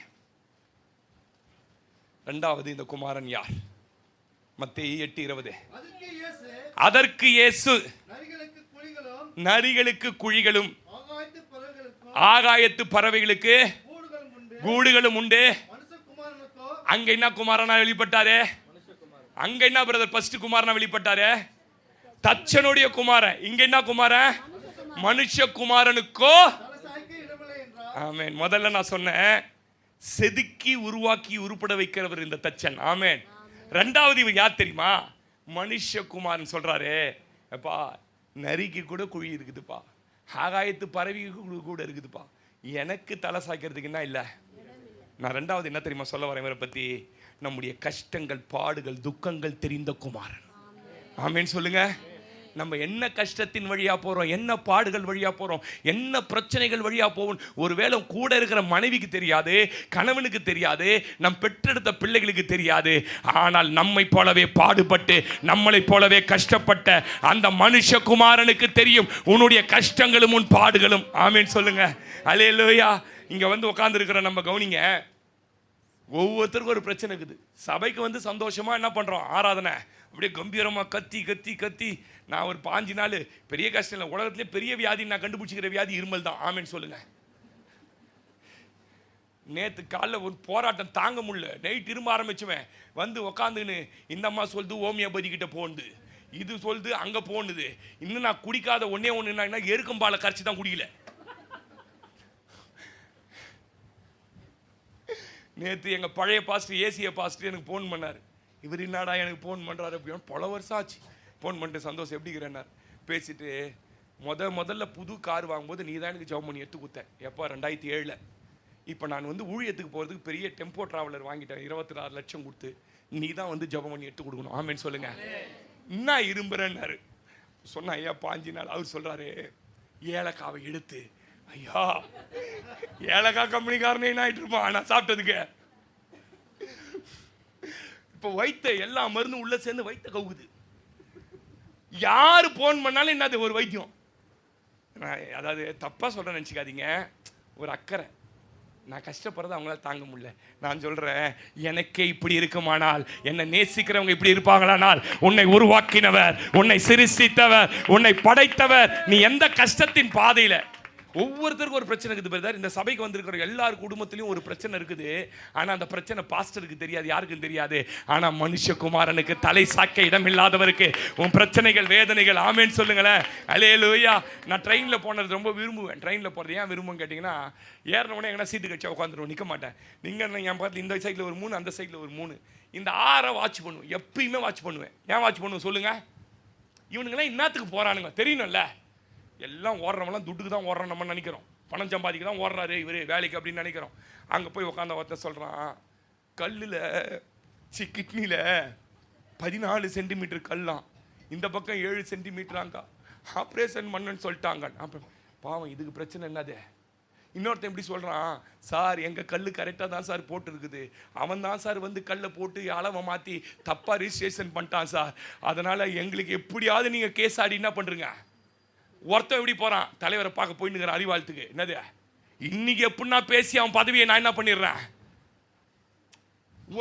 ரெண்டாவது இந்த குமாரன் யார்? மத்தேயு 8:20. அதற்கு இயேசு நரிகளுக்கு குழிகளும் ஆகாயத்து பறவைகளுக்கு கூடுகளும் உண்டு. அங்க என்ன குமாரனா வெளிப்பட்டாரு? அங்க என்ன பிரதர் ஃபர்ஸ்ட் குமாரனா வெளிப்பட்டாரு? தச்சனுடைய குமாரன். இங்க என்ன குமாரன்? மனுஷகுமாரனுக்கோ. ஆமென். முதல்ல நான் சொன்னேன், செதுக்கி உருவாக்கி உருப்பட வைக்கிறவர் இந்த தச்சன். ஆமென். ரெண்டாவது இவர் யார் தெரியுமா? மனுஷகுமாரன். சொல்றாரு, அப்பா நரிக்கு கூட குழி இருக்குதுப்பா, ஆகாயத்து பறவைக்கு கூட இருக்குதுப்பா, எனக்கு தலை சாய்க்கிறதுக்கு என்ன இல்லை. நான் ரெண்டாவது என்ன தெரியுமா சொல்ல வரேன் இவரை பத்தி? நம்முடைய கஷ்டங்கள், பாடுகள், துக்கங்கள் தெரிந்த குமாரன். ஆமென் சொல்லுங்க. நம்ம என்ன கஷ்டத்தின் வழியா போறோம், என்ன பாடுகள் வழியா போறோம், என்ன பிரச்சனைகள் வழியா போவோம், ஒருவேளை கூட இருக்கிற மனைவிக்கு தெரியாது, கணவனுக்கு தெரியாது, நம் பெற்றெடுத்த பிள்ளைகளுக்கு தெரியாது. ஆனால் நம்மை போலவே பாடுபட்டு நம்மளை போலவே கஷ்டப்பட்ட அந்த மனுஷகுமாரனுக்கு தெரியும் உன்னுடைய கஷ்டங்களும் உன் பாடுகளும். ஆமென் சொல்லுங்க. அல்லேலூயா. இங்க வந்து உட்கார்ந்து இருக்கிற நம்ம கவனிங்க, ஒவ்வொருத்தருக்கும் ஒரு பிரச்சனை இருக்குது. சபைக்கு வந்து சந்தோஷமா என்ன பண்றோம், ஆராதனை அப்படியே கம்பீரமா கத்தி கத்தி கத்தி. நான் ஒரு 5 நாள் பெரிய கஷ்டம் இல்லை, உலகத்திலே பெரிய வியாதி நான் கண்டுபிடிச்சிக்கிற வியாதி இருமல் தான். ஆமென் சொல்லுங்க. நேற்று காலைல ஒரு போராட்டம் தாங்க முடியல, நைட் இரும்ப ஆரம்பிச்சுவேன். வந்து உக்காந்துன்னு இந்த அம்மா சொல்லுது ஹோமியோபதி கிட்ட போகுது, இது சொல்லுது அங்க போனுது. இன்னும் நான் குடிக்காத ஒன்னே ஒன்று எருக்கம்பாலை கரைச்சி தான் குடிக்கல. நேற்று எங்கள் பழைய பாஸ்டர் ஏசிய பாஸ்டர் எனக்கு ஃபோன் பண்ணார். இவர் என்னடா எனக்கு ஃபோன் பண்ணுறாரு அப்படின்னு. பல வருஷம் ஆச்சு. ஃபோன் பண்ணிட்டு சந்தோஷம் எப்படி இருக்கிறேன்னார். பேசிட்டு முதல்ல புது கார் வாங்கும்போது நீ தான் எனக்கு ஜெபம் பண்ணி எடுத்து கொடுத்தேன். எப்போ? 2007. இப்போ நான் வந்து ஊழியத்துக்கு போகிறதுக்கு பெரிய டெம்போ ட்ராவலர் வாங்கிட்டேன், 26 லட்சம் கொடுத்து. நீ தான் வந்து ஜெபம் பண்ணி எடுத்து கொடுக்கணும். ஆமென் சொல்லுங்க. என்ன இரும்புறேன்னாரு. சொன்ன ஐயா 5 நாள். அவர் சொல்கிறாரு, ஏலக்காவை எடுத்து, ஐயா ஏலக்காய் கம்பெனிக்காரனே என்ன ஆகிட்டு இருப்பான் நான் சாப்பிட்டதுக்கு. இப்போ வைத்த எல்லா மருந்து உள்ள சேர்ந்து வைத்த கவுகுது. யாரு போன் பண்ணாலும் என்னது ஒரு வைத்தியம். அதாவது தப்பா சொல்றேன்னு நினைச்சுக்காதீங்க, ஒரு அக்கறை. நான் கஷ்டப்படுறது அவங்களால தாங்க முடியல. நான் சொல்கிறேன், எனக்கே இப்படி இருக்குமானால் என்னை நேசிக்கிறவங்க இப்படி இருப்பாங்களானால், உன்னை உருவாக்கினவர், உன்னை சிருஷ்டித்தவர், உன்னை படைத்தவர், நீ எந்த கஷ்டத்தின் பாதையில், ஒவ்வொருத்தருக்கும் ஒரு பிரச்சனை இருக்குது பிரதர். இந்த சபைக்கு வந்திருக்கிற எல்லார் குடும்பத்திலையும் ஒரு பிரச்சனை இருக்குது. ஆனால் அந்த பிரச்சனை பாஸ்டருக்கு தெரியாது, யாருக்கும் தெரியாது. ஆனால் மனுஷகுமாரனுக்கு தலை சாக்க இடம் இல்லாதவருக்கு உன் பிரச்சனைகள், வேதனைகள், ஆமேன்னு சொல்லுங்களேன். அல்லேலூயா. நான் ட்ரெயினில் போனது ரொம்ப விரும்புவேன். ட்ரெயினில் போகிறது ஏன் விரும்புன்னு கேட்டிங்கன்னா, ஏறினவுடனே எங்கன்னா சீட்டு கட்சியாக உட்காந்துருவோம், நிற்க மாட்டேன். நீங்கள் என் பார்த்து இந்த சைடில் ஒரு 3, அந்த சைடில் ஒரு 3, இந்த 6 வாட்ச் பண்ணுவேன். எப்பயுமே வாட்ச் பண்ணுவேன். ஏன் வாட்ச் பண்ணுவேன் சொல்லுங்கள்? இவனுங்களாம் இன்னத்துக்கு போகிறானுங்க தெரியணும்ல. எல்லாம் ஓடுறவங்களாம் துட்டுக்கு தான் ஓடுறோம் நம்ம நினைக்கிறோம். பணம் சம்பாதிக்க தான் ஓடுறாரு இவர் வேலைக்கு அப்படின்னு நினைக்கிறோம். அங்கே போய் உட்காந்த ஒருத்தர் சொல்கிறான், கல்லில் கிட்னியில் 14 சென்டிமீட்டர் கல்லாம், இந்த பக்கம் 7 சென்டிமீட்டராங்க, ஆப்ரேஷன் பண்ணுன்னு சொல்லிட்டாங்க. அப்போ பாவம், இதுக்கு பிரச்சனை என்னது? இன்னொருத்தன் எப்படி சொல்கிறான், சார் எங்கள் கல் கரெக்டாக தான் சார் போட்டுருக்குது, அவன் தான் சார் வந்து கல்லை போட்டு அளவை மாற்றி தப்பாக ரிஜிஸ்ட்ரேஷன் பண்ணிட்டான் சார், அதனால் எங்களுக்கு எப்படியாவது நீங்கள் கேஸ் ஆடி என்ன பண்ணுறீங்க. ஒருத்தன் எப்படி போகிறான், தலைவரை பார்க்க போயின்னு அறிவாளத்துக்கு, என்னது இன்னைக்கு எப்படின்னா பேசி அவன் பதவியை நான் என்ன பண்ணிடுறேன்.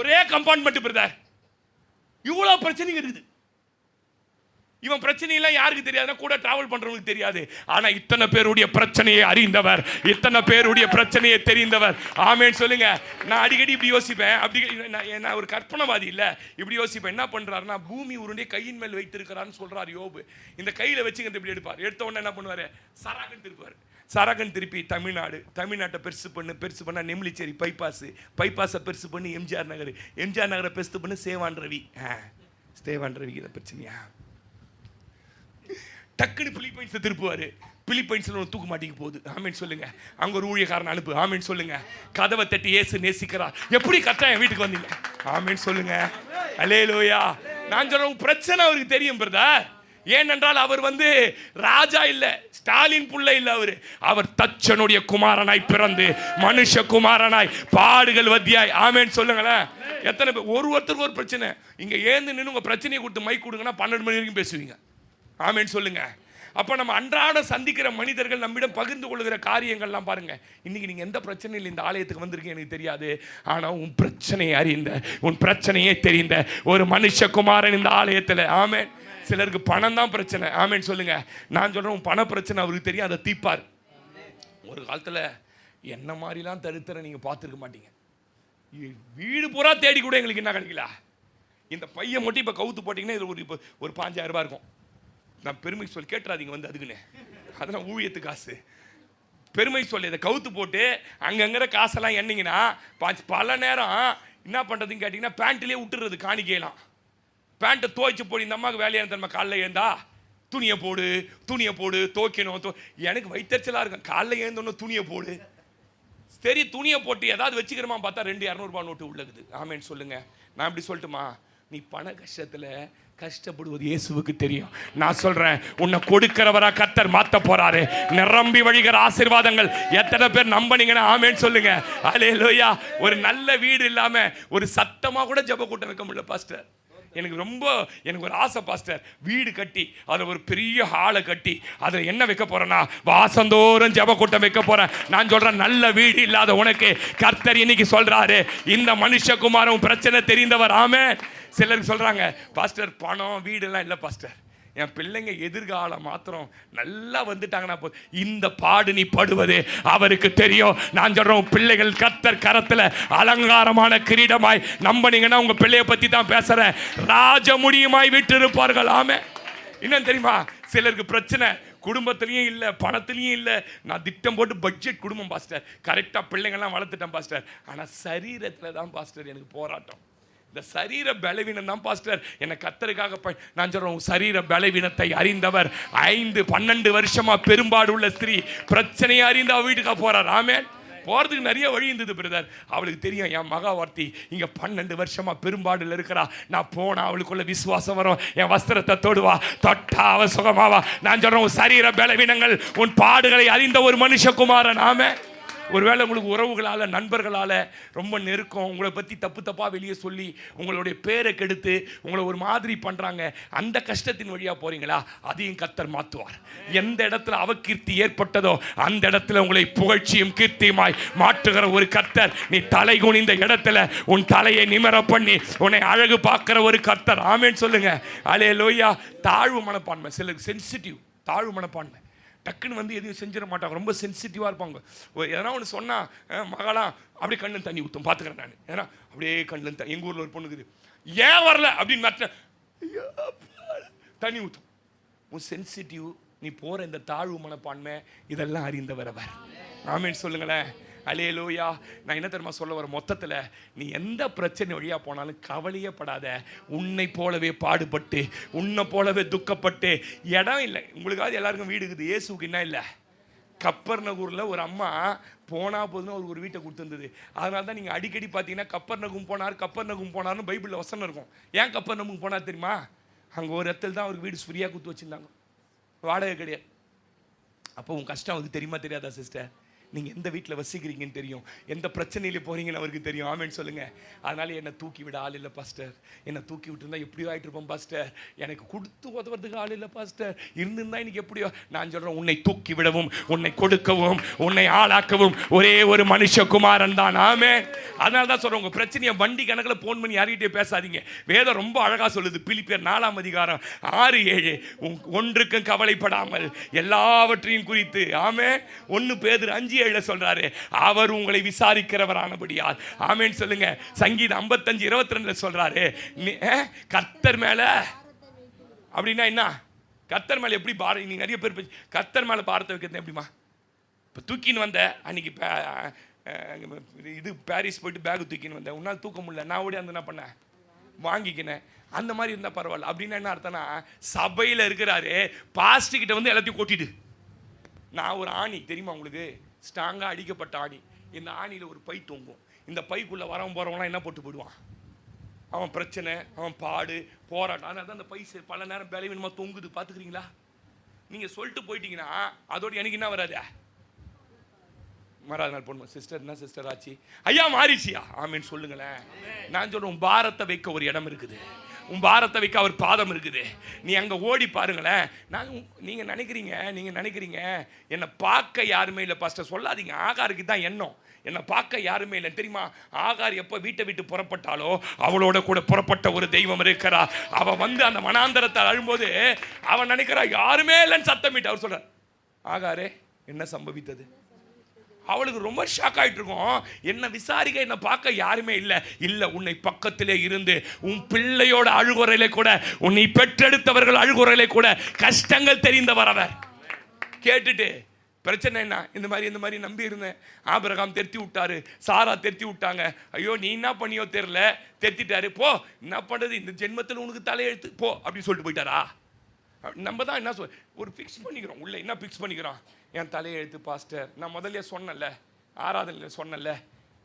ஒரே கம்பார்ட்மெண்ட் பிரதர், இவ்வளோ பிரச்சனைங்க இருக்குது. இவன் பிரச்சனையெல்லாம் யாருக்கு தெரியாதுன்னா கூட டிராவல் பண்றவங்களுக்கு தெரியாது. ஆனா இத்தனை பேருடைய பிரச்சனையை அறிந்தவர், இத்தனை பேருடைய பிரச்சனையை தெரிந்தவர். ஆமேன்னு சொல்லுங்க. நான் அடிக்கடி இப்படி யோசிப்பேன், அப்படி நான் ஒரு கற்பனைவாதி இல்லை, இப்படி யோசிப்பேன். என்ன பண்றாருன்னா, பூமி உருண்டை கையின் மேல் வைத்திருக்கிறான்னு சொல்றாரு யோபு. இந்த கையில வச்சுக்கிட்டு இப்படி எடுப்பார். எடுத்த உடனே என்ன பண்ணுவாரு, சராகன் திருப்பார். சராகன் திருப்பி தமிழ்நாட்டை பெருசு பண்ண நெம்லிச்சேரி பைபாஸை பெருசு பண்ணி எம்ஜிஆர் நகரை பெருசு பண்ணி சேவான் ரவிக்கு இதை பிரச்சனையா. டக்குனு பிலிப்பைன்ஸை திருப்புவார். பிலிப்பைன்ஸில் ஒரு தூக்கு மாட்டிக்கு போகுது. ஆமேன்னு சொல்லுங்க. அங்கே ஒரு ஊழியக்காரன் அனுப்பு. ஆமேன்னு சொல்லுங்க. கதவை தட்டி இயேசு நேசிக்கிறார். எப்படி கரெக்டாக என் வீட்டுக்கு வந்தீங்க? ஆமேன்னு சொல்லுங்க. அல்லேலூயா. நான் சொல்றேன், பிரச்சனை அவருக்கு தெரியும் பிரதர். ஏனென்றால் அவர் வந்து ராஜா இல்லை, ஸ்டாலின் புள்ள இல்லை. அவர் தச்சனுடைய குமாரனாய் பிறந்து மனுஷகுமாரனாய் பாடுகள் வத்தியாய். ஆமேன்னு சொல்லுங்களேன். எத்தனை பேர் ஒருத்தருக்கு ஒரு பிரச்சனை. இங்கே ஏந்து நின்று உங்கள் பிரச்சனையை கொடுத்து மைக் கொடுங்கன்னா 12 மணி வரைக்கும் பேசுவீங்க. ஆமேன்னு சொல்லுங்க. அப்போ நம்ம அன்றாட சந்திக்கிற மனிதர்கள் நம்மிடம் பகிர்ந்து கொள்கிற காரியங்கள்லாம் பாருங்க. இன்னைக்கு நீங்கள் எந்த பிரச்சனையில் இந்த ஆலயத்துக்கு வந்திருக்கீங்க எனக்கு தெரியாது. ஆனால் உன் பிரச்சனையை அறிந்த, உன் பிரச்சனையே தெரிந்த ஒரு மனுஷகுமாரன் இந்த ஆலயத்தில். ஆமேன். சிலருக்கு பணம் தான் பிரச்சனை. ஆமேன்னு சொல்லுங்க. நான் சொல்கிறேன், உன் பண பிரச்சனை அவருக்கு தெரியும், அதை தீர்ப்பார். ஒரு காலத்தில் என்ன மாதிரிலாம் தருத்தரை நீங்கள் பார்த்துருக்க மாட்டீங்க. வீடு பூரா தேடி கூட எங்களுக்கு என்ன கிடைக்கல. இந்த பையன் மட்டும் இப்போ கவுத்து போட்டிங்கன்னா இதில் ஒரு 5000 ரூபாய் இருக்கும். நான் பெருமை சொல்லி கேட்டுறாதீங்க வந்து அதுக்குன்னு, அதெல்லாம் ஊழியத்து காசு. பெருமை சொல்லி இதை கவுத்து போட்டு அங்கங்கிற காசெல்லாம் எண்ணிங்கன்னா பல நேரம் என்ன பண்ணுறதுன்னு கேட்டிங்கன்னா, பேண்ட்லேயே விட்டுறது காணிக்கையெல்லாம். பேண்ட்டை துவைச்சு போடு, இந்த அம்மாவுக்கு வேலையாக இருந்த காலைல ஏந்தா துணியை போடு துவைக்கணும். எனக்கு வயிற்றுச்சலாக இருக்கும். காலைல ஏந்தோன்னு துணியை போடு. சரி, துணியை போட்டு ஏதாவது வச்சுக்கிறோமா பார்த்தா 200-200 ரூபாய் நோட்டு உள்ளது. ஆமேன்னு சொல்லுங்க. நான் இப்படி சொல்லட்டுமா, நீ பண கஷ்டத்தில் கஷ்டப்படுவது இயேசுவுக்கு தெரியும். நான் சொல்றேன், உன்னை கொடுக்கிறவரா கர்த்தர் மாத்த போறாரு. நிரம்பி வழிகிற ஆசீர்வாதங்கள் எத்தனை பேர் நம்பனீங்கன்னா ஆமேன்னு சொல்லுங்க. அல்லேலூயா. ஒரு நல்ல வீடு இல்லாம ஒரு சத்தமா கூட ஜெப கூட்டம் வைக்க முடியல பாஸ்டர். எனக்கு ஒரு ஆசை பாஸ்டர், வீடு கட்டி அதில் ஒரு பெரிய ஹாலை கட்டி அதில் என்ன வைக்க போறேன்னா, வாசந்தோறும் ஜெப கூட்டம் வைக்க போறேன். நான் சொல்றேன், நல்ல வீடு இல்லாத உனக்கு கர்த்தர் இன்னைக்கு சொல்றாரு, இந்த மனுஷகுமாரன் பிரச்சனை தெரிந்தவர். ஆமென். சிலருக்கு சொல்றாங்க, பாஸ்டர் பணம் வீடெல்லாம் இல்லை பாஸ்டர், என் பிள்ளைங்க எதிர்காலம் மாத்திரம் நல்லா வந்துட்டாங்கன்னா போதும். இந்த பாடு நீ படுவது அவருக்கு தெரியும். நான் சொல்றேன், பிள்ளைகள் கர்த்தர் கரத்துல அலங்காரமான கிரீடமாய் நம்பினீங்கன்னா, உங்க பிள்ளைய பத்தி தான் பேசுறேன், ராஜ முடியுமாய் விட்டு இருப்பார்கள். ஆமே. இன்னும் தெரியுமா, சிலருக்கு பிரச்சனை குடும்பத்திலையும் இல்லை, பணத்திலையும் இல்லை. நான் திட்டம் போட்டு பட்ஜெட் குடும்பம் பாஸ்டர், கரெக்டாக பிள்ளைங்கள்லாம் வளர்த்துட்டேன் பாஸ்டர், ஆனால் சரீரத்தில் தான் பாஸ்டர் எனக்கு போராட்டம். இந்த சரீர பலவீனம் தான் பாஸ்டர் என்னை கர்த்தருக்காக. நான் சொல்றேன், சரீர பலவீனத்தை அறிந்தவர் 5-12 வருஷமா பெரும்பாடு உள்ள ஸ்திரீ பிரச்சனையை அறிந்து அவ வீட்டுக்காக போறார். ஆமென். போறதுக்கு நிறைய வழி இருந்தது பிரதர். அவளுக்கு தெரியும், என் மகாவார்த்தி இங்க 12 வருஷமா பெரும்பாடுல இருக்கிறா, நான் போனா அவளுக்குள்ள விசுவாசம் வரும், என் வஸ்திரத்தை தொடுவா, தொட்டா அவ சுகமாவா. நான் சொல்றேன், சரீர பலவீனங்கள் உன் பாடுகளை அறிந்த ஒரு மனுஷகுமாரன். ஆமென். ஒருவேளை உங்களுக்கு உறவுகளால், நண்பர்களால் ரொம்ப நெருக்கம், உங்களை பற்றி தப்பாக வெளியே சொல்லி உங்களுடைய பேரை கெடுத்து உங்களை ஒரு மாதிரி பண்ணுறாங்க. அந்த கஷ்டத்தின் வழியாக போகிறீங்களா? அதையும் கர்த்தர் மாற்றுவார். எந்த இடத்துல அவகீர்த்தி ஏற்பட்டதோ அந்த இடத்துல உங்களை புகழ்ச்சியும் கீர்த்தியுமாய் மாற்றுகிற ஒரு கர்த்தர். நீ தலை குனிந்த இடத்துல உன் தலையை நிமிர பண்ணி உன்னை அழகு பார்க்கிற ஒரு கர்த்தர். ஆமென் சொல்லுங்க. அல்லேலூயா. தாழ்வு மனப்பான்மை, சிலருக்கு சென்சிட்டிவ், தாழ்வு மனப்பான்மை. டக்குன்னு வந்து எதையும் செஞ்சிட மாட்டாங்க, ரொம்ப சென்சிட்டிவாக இருப்பாங்க. எதனா ஒன்று சொன்னால் மகளாம் அப்படியே கண்ணில் தண்ணி ஊற்றும், பார்த்துக்கிறேன் நான். ஏன்னா அப்படியே கண்ணில் தண்ணி. எங்கள் ஊரில் ஒரு பொண்ணுக்குது, ஏன் வரல அப்படின்னு மாட்டேன், தண்ணி ஊற்றும். உன் சென்சிட்டிவ், நீ போகிற இந்த தாழ்வு மனப்பான்மை, இதெல்லாம் அறிந்தவர் அவர். ஆமென் சொல்லுங்களேன். அல்லேலூயா. நான் என்ன தெரியுமா சொல்ல வர, மொத்தத்தில் நீ எந்த பிரச்சனை வழியாக போனாலும் கவலையே படாத. உன்னை போலவே பாடுபட்டு, உன்னை போலவே துக்கப்பட்டு, இடம் இல்லை உங்களுக்காவது. எல்லாருக்கும் வீடு இருக்குது, இயேசுக்கு என்ன இல்லை? கப்பர்நகூரில் ஒரு அம்மா போனால் போதுன்னு அவருக்கு ஒரு வீட்டை கொடுத்துருந்தது. அதனால தான் நீங்கள் அடிக்கடி பார்த்தீங்கன்னா கப்பர்நகும் போனார்னு பைபிளில் வசனம் இருக்கும். ஏன் கப்பர்நகும் போனார் தெரியுமா? அங்கே ஒரு இடத்துல தான் அவருக்கு வீடு ஃப்ரீயாக கொடுத்து வச்சுருந்தாங்க, வாடகை கிடையாது. அப்போ உன் கஷ்டம் அவருக்கு தெரியுமா தெரியாதா சிஸ்டர்? நீங்கள் எந்த வீட்டில் வசிக்கிறீங்கன்னு தெரியும், எந்த பிரச்சனையில போகிறீங்கன்னு அவருக்கு தெரியும். ஆமென் சொல்லுங்கள். அதனால் என்னை தூக்கி விட ஆள் இல்லை பாஸ்டர், என்னை தூக்கி விட்டுருந்தா எப்படியோ ஆகிட்டு இருப்போம் பாஸ்டர், எனக்கு கொடுத்து உதவுறதுக்கு ஆள் இல்லை பாஸ்டர், இருந்திருந்தா இன்னைக்கு எப்படியோ. நான் சொல்கிறேன், உன்னை தூக்கி விடவும், உன்னை கொடுக்கவும், உன்னை ஆளாக்கவும் ஒரே ஒரு மனுஷகுமாரன் தான். ஆமென். அதனால தான் சொல்கிறேன், உங்கள் பிரச்சனையை வண்டி கணக்கில் ஃபோன் பண்ணி யார்கிட்டே பேசாதீங்க. வேதம் ரொம்ப அழகாக சொல்லுது. பிலிப்பியர் 4:6-7, ஒன்றுக்கும் கவலைப்படாமல் எல்லாவற்றையும் குறித்து. ஆமென். 1 பேதுரு 5:7 சொல்றாரு, அவர் உங்களை விசாரிக்கிறவரானபடியால். ஆமென் சொல்லுங்க. சங்கீதம் 55:22 சொல்றாரு, கர்த்தர் மேல. அப்படின்னா என்ன? கர்த்தர் மேல எப்படி பாரம்? நீங்க நிறைய பேர் கர்த்தர் மேல பாரத்தை வைக்கிறது எப்படிமா? இப்போ தூக்கின்னு வந்த அன்னைக்கு இது பாரிஸ் போயிட்டு பேக் தூக்கின்னு வந்தேன், உன்னால் தூக்க முடியல, நான் ஓடி அந்த என்ன பண்ணேன், வாங்கிக்கினேன். அந்த மாதிரி இருந்தால் பரவாயில்ல. அப்படின்னா என்ன அர்த்தம்னா, சபையில் இருக்கிறாரு, பாஸ்ட் கிட்ட வந்து எல்லாத்தையும் கொட்டிடு. நான் ஒரு ஆணி தெரியுமா உங்களுக்கு, ஸ்ட்ராங்காக அடிக்கப்பட்ட ஆணி. இந்த ஆணியில் ஒரு பை தொங்கும். இந்த பைக்குள்ளே வரவன் போகிறவங்களாம் என்ன போட்டு போயிடுவான்? அவன் பிரச்சனை, அவன் பாடு, போராட்டம். அதனால தான் அந்த பை பல நேரம் பலவீனமாக தொங்குது. பார்த்துக்கிறீங்களா? நீங்கள் சொல்லிட்டு போயிட்டீங்கன்னா அதோடு எனக்கு என்ன வராது? மறாத நாள் பொண்ணு, சிஸ்டர் என்ன சிஸ்டர் ஆச்சு? ஐயா மாறிச்சியா? ஆமேன்னு சொல்லுங்களேன். நான் சொல்கிறேன், உன் பாரத்தை வைக்க ஒரு இடம் இருக்குது, உன் பாரத்தை வைக்க அவர் பாதம் இருக்குது. நீ அங்கே ஓடி பாருங்களேன். நீங்கள் நினைக்கிறீங்க என்னை பார்க்க யாருமே இல்லை பாஸ்டர். சொல்லாதீங்க. ஆகாருக்கு தான் எண்ணம், என்னை பார்க்க யாருமே இல்லை தெரியுமா? ஆகார் எப்போ வீட்டை விட்டு புறப்பட்டாலோ அவளோட கூட புறப்பட்ட ஒரு தெய்வம் இருக்கிறா. அவன் வந்து அந்த மனாந்தரத்தை அழும்போது அவன் நினைக்கிறா யாருமே இல்லைன்னு சத்தமிட்டு. அவர் சொல்றார், ஆகாரே என்ன சம்பவித்தது? அவளுக்கு ரொம்ப ஷாக் ஆகிட்டு இருக்கும். என்ன விசாரிக்க, என்ன பார்க்க யாருமே இல்லை. உன்னை பக்கத்திலே இருந்து உன் பிள்ளையோட அழுகுறையிலே கூட, உன்னை பெற்றெடுத்தவர்கள் அழுகுறையிலே கூட கஷ்டங்கள் தெரிந்தவர் அவர். கேட்டுட்டு பிரச்சனை என்ன? இந்த மாதிரி நம்பி இருந்தேன், ஆபிரகாம் தெருத்தி விட்டாரு, சாரா தெருத்தி விட்டாங்க. ஐயோ நீ என்ன பண்ணியோ தெரியல, தெருத்திட்டாரு, போ என்ன பண்ணுறது, இந்த ஜென்மத்தில் உனக்கு தலையெழுத்து போ அப்படின்னு சொல்லிட்டு போயிட்டாரா? நம்ம தான் என்ன ஒரு ஃபிக்ஸ் பண்ணிக்கிறோம் உள்ள. என்ன ஃபிக்ஸ் பண்ணிக்கிறோம்? என் தலையெழுத்து பாஸ்டர். நான் முதல்ல சொன்னல, ஆராதனையில் சொன்னல,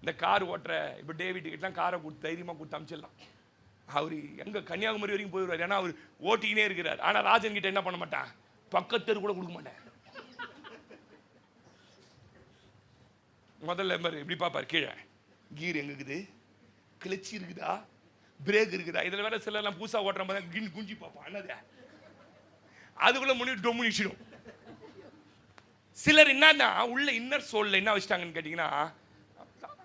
இந்த கார் ஓட்டுற இப்போ டேவிட்டுக்கிட்டலாம் காரை கொடுத்து தைரியமாக கொடுத்து அமிச்சிடலாம். அவர் எங்கே கன்னியாகுமரி வரைக்கும் போயிடுவார், ஏன்னா அவர் ஓட்டிக்கினே இருக்கிறார். ஆனால் ராஜன் கிட்ட என்ன பண்ண மாட்டேன், பக்கத்தெரு கூட கொடுக்க மாட்டேன். முதல்ல எப்படி பார்ப்பார், கீழே கீர் எங்கே இருக்குது, கிளச்சி இருக்குதா, பிரேக் இருக்குதா. இதில் வேற சிலர்லாம் புதுசாக ஓட்டுற மாதிரி குஞ்சு பார்ப்பான். என்னது அதுக்குள்ள முன்னாடி டொமினிச்சிடும். சிலர் என்னன்னா உள்ள இன்னர் சோல்ல என்ன வச்சிட்டாங்கன்னு கேட்டீங்கன்னா,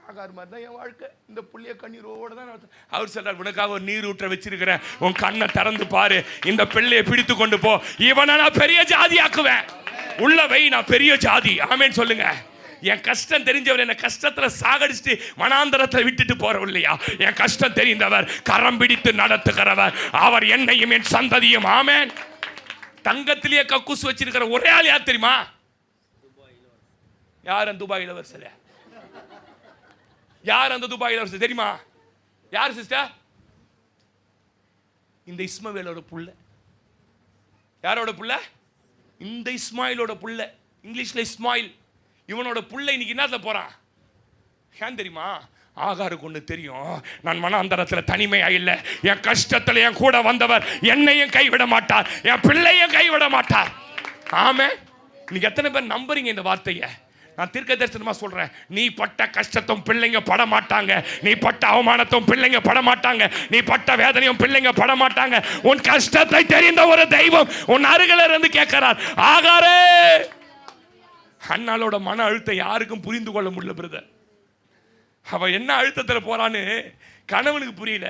ஆகார் மாதிரி தான் என் வாழ்க்கை, இந்த புள்ளிய கண்ணீரோட தான். அவர் சொல்றார், உனக்காக ஒரு நீர் ஊற்ற வச்சிருக்கிறேன், உன் கண்ணை திறந்து பாரு, இந்த பிள்ளையை பிடித்து கொண்டு போ, இவனை நான் பெரிய ஜாதி ஆக்குவேன், உள்ள வை, நான் பெரிய ஜாதி. ஆமேன்னு சொல்லுங்க. என் கஷ்டம் தெரிஞ்சவர் என்னை கஷ்டத்துல சாகடிச்சுட்டு மனாந்தரத்தை விட்டுட்டு போறவர் இல்லையா? என் கஷ்டம் தெரிந்தவர், கரம் பிடித்து நடத்துகிறவர், அவர் என்னையும் என் சந்ததியும். ஆமேன். தங்கத்திலேயே கக்கூசு வச்சிருக்கிற ஒரே ஆள் யார் தெரியுமா? யார் அந்த துபாய் இளவரசர்? யார் அந்த துபாய் இளவரசர் தெரியுமா? யார் சிஸ்டர்? இந்த இஸ்மாயிலோட புள்ள. யாரோட புள்ள? இந்த இஸ்மாயிலோட புள்ள. இங்கிலீஷ்ல இஸ்மாயில். இவனோட புள்ள இன்னைக்கு என்னத்துல போறான்? ஏன் தெரியுமா? ஆகாருக்கு ஒன்று தெரியும், நான் மனாந்தரத்தில் தனிமையா இல்லை, என் கஷ்டத்தில் என் கூட வந்தவர் என்னையும் கைவிட மாட்டார், என் பிள்ளையும் கைவிட மாட்டார். ஆமே. இன்னைக்கு எத்தனை பேர் நம்புறீங்க இந்த வார்த்தையை? நான் தீர்க்க தரிசனமா சொல்றேன், நீ பட்ட கஷ்டத்தும் பிள்ளைங்க பட மாட்டாங்க, நீ பட்ட அவமானத்தும் பிள்ளைங்க பட மாட்டாங்க, நீ பட்ட வேதனையும் பிள்ளைங்க பட மாட்டாங்க. உன் கஷ்டத்தை தெரிந்த ஒரு தெய்வம் உன் அருகில இருந்து கேட்கிறார். ஆகாரே, அண்ணாளோட மன அழுத்தம் யாருக்கும் புரிந்து கொள்ள முடியல பிரதர். அவன் என்ன அழுத்தத்தில் போறான்னு கணவனுக்கு புரியல.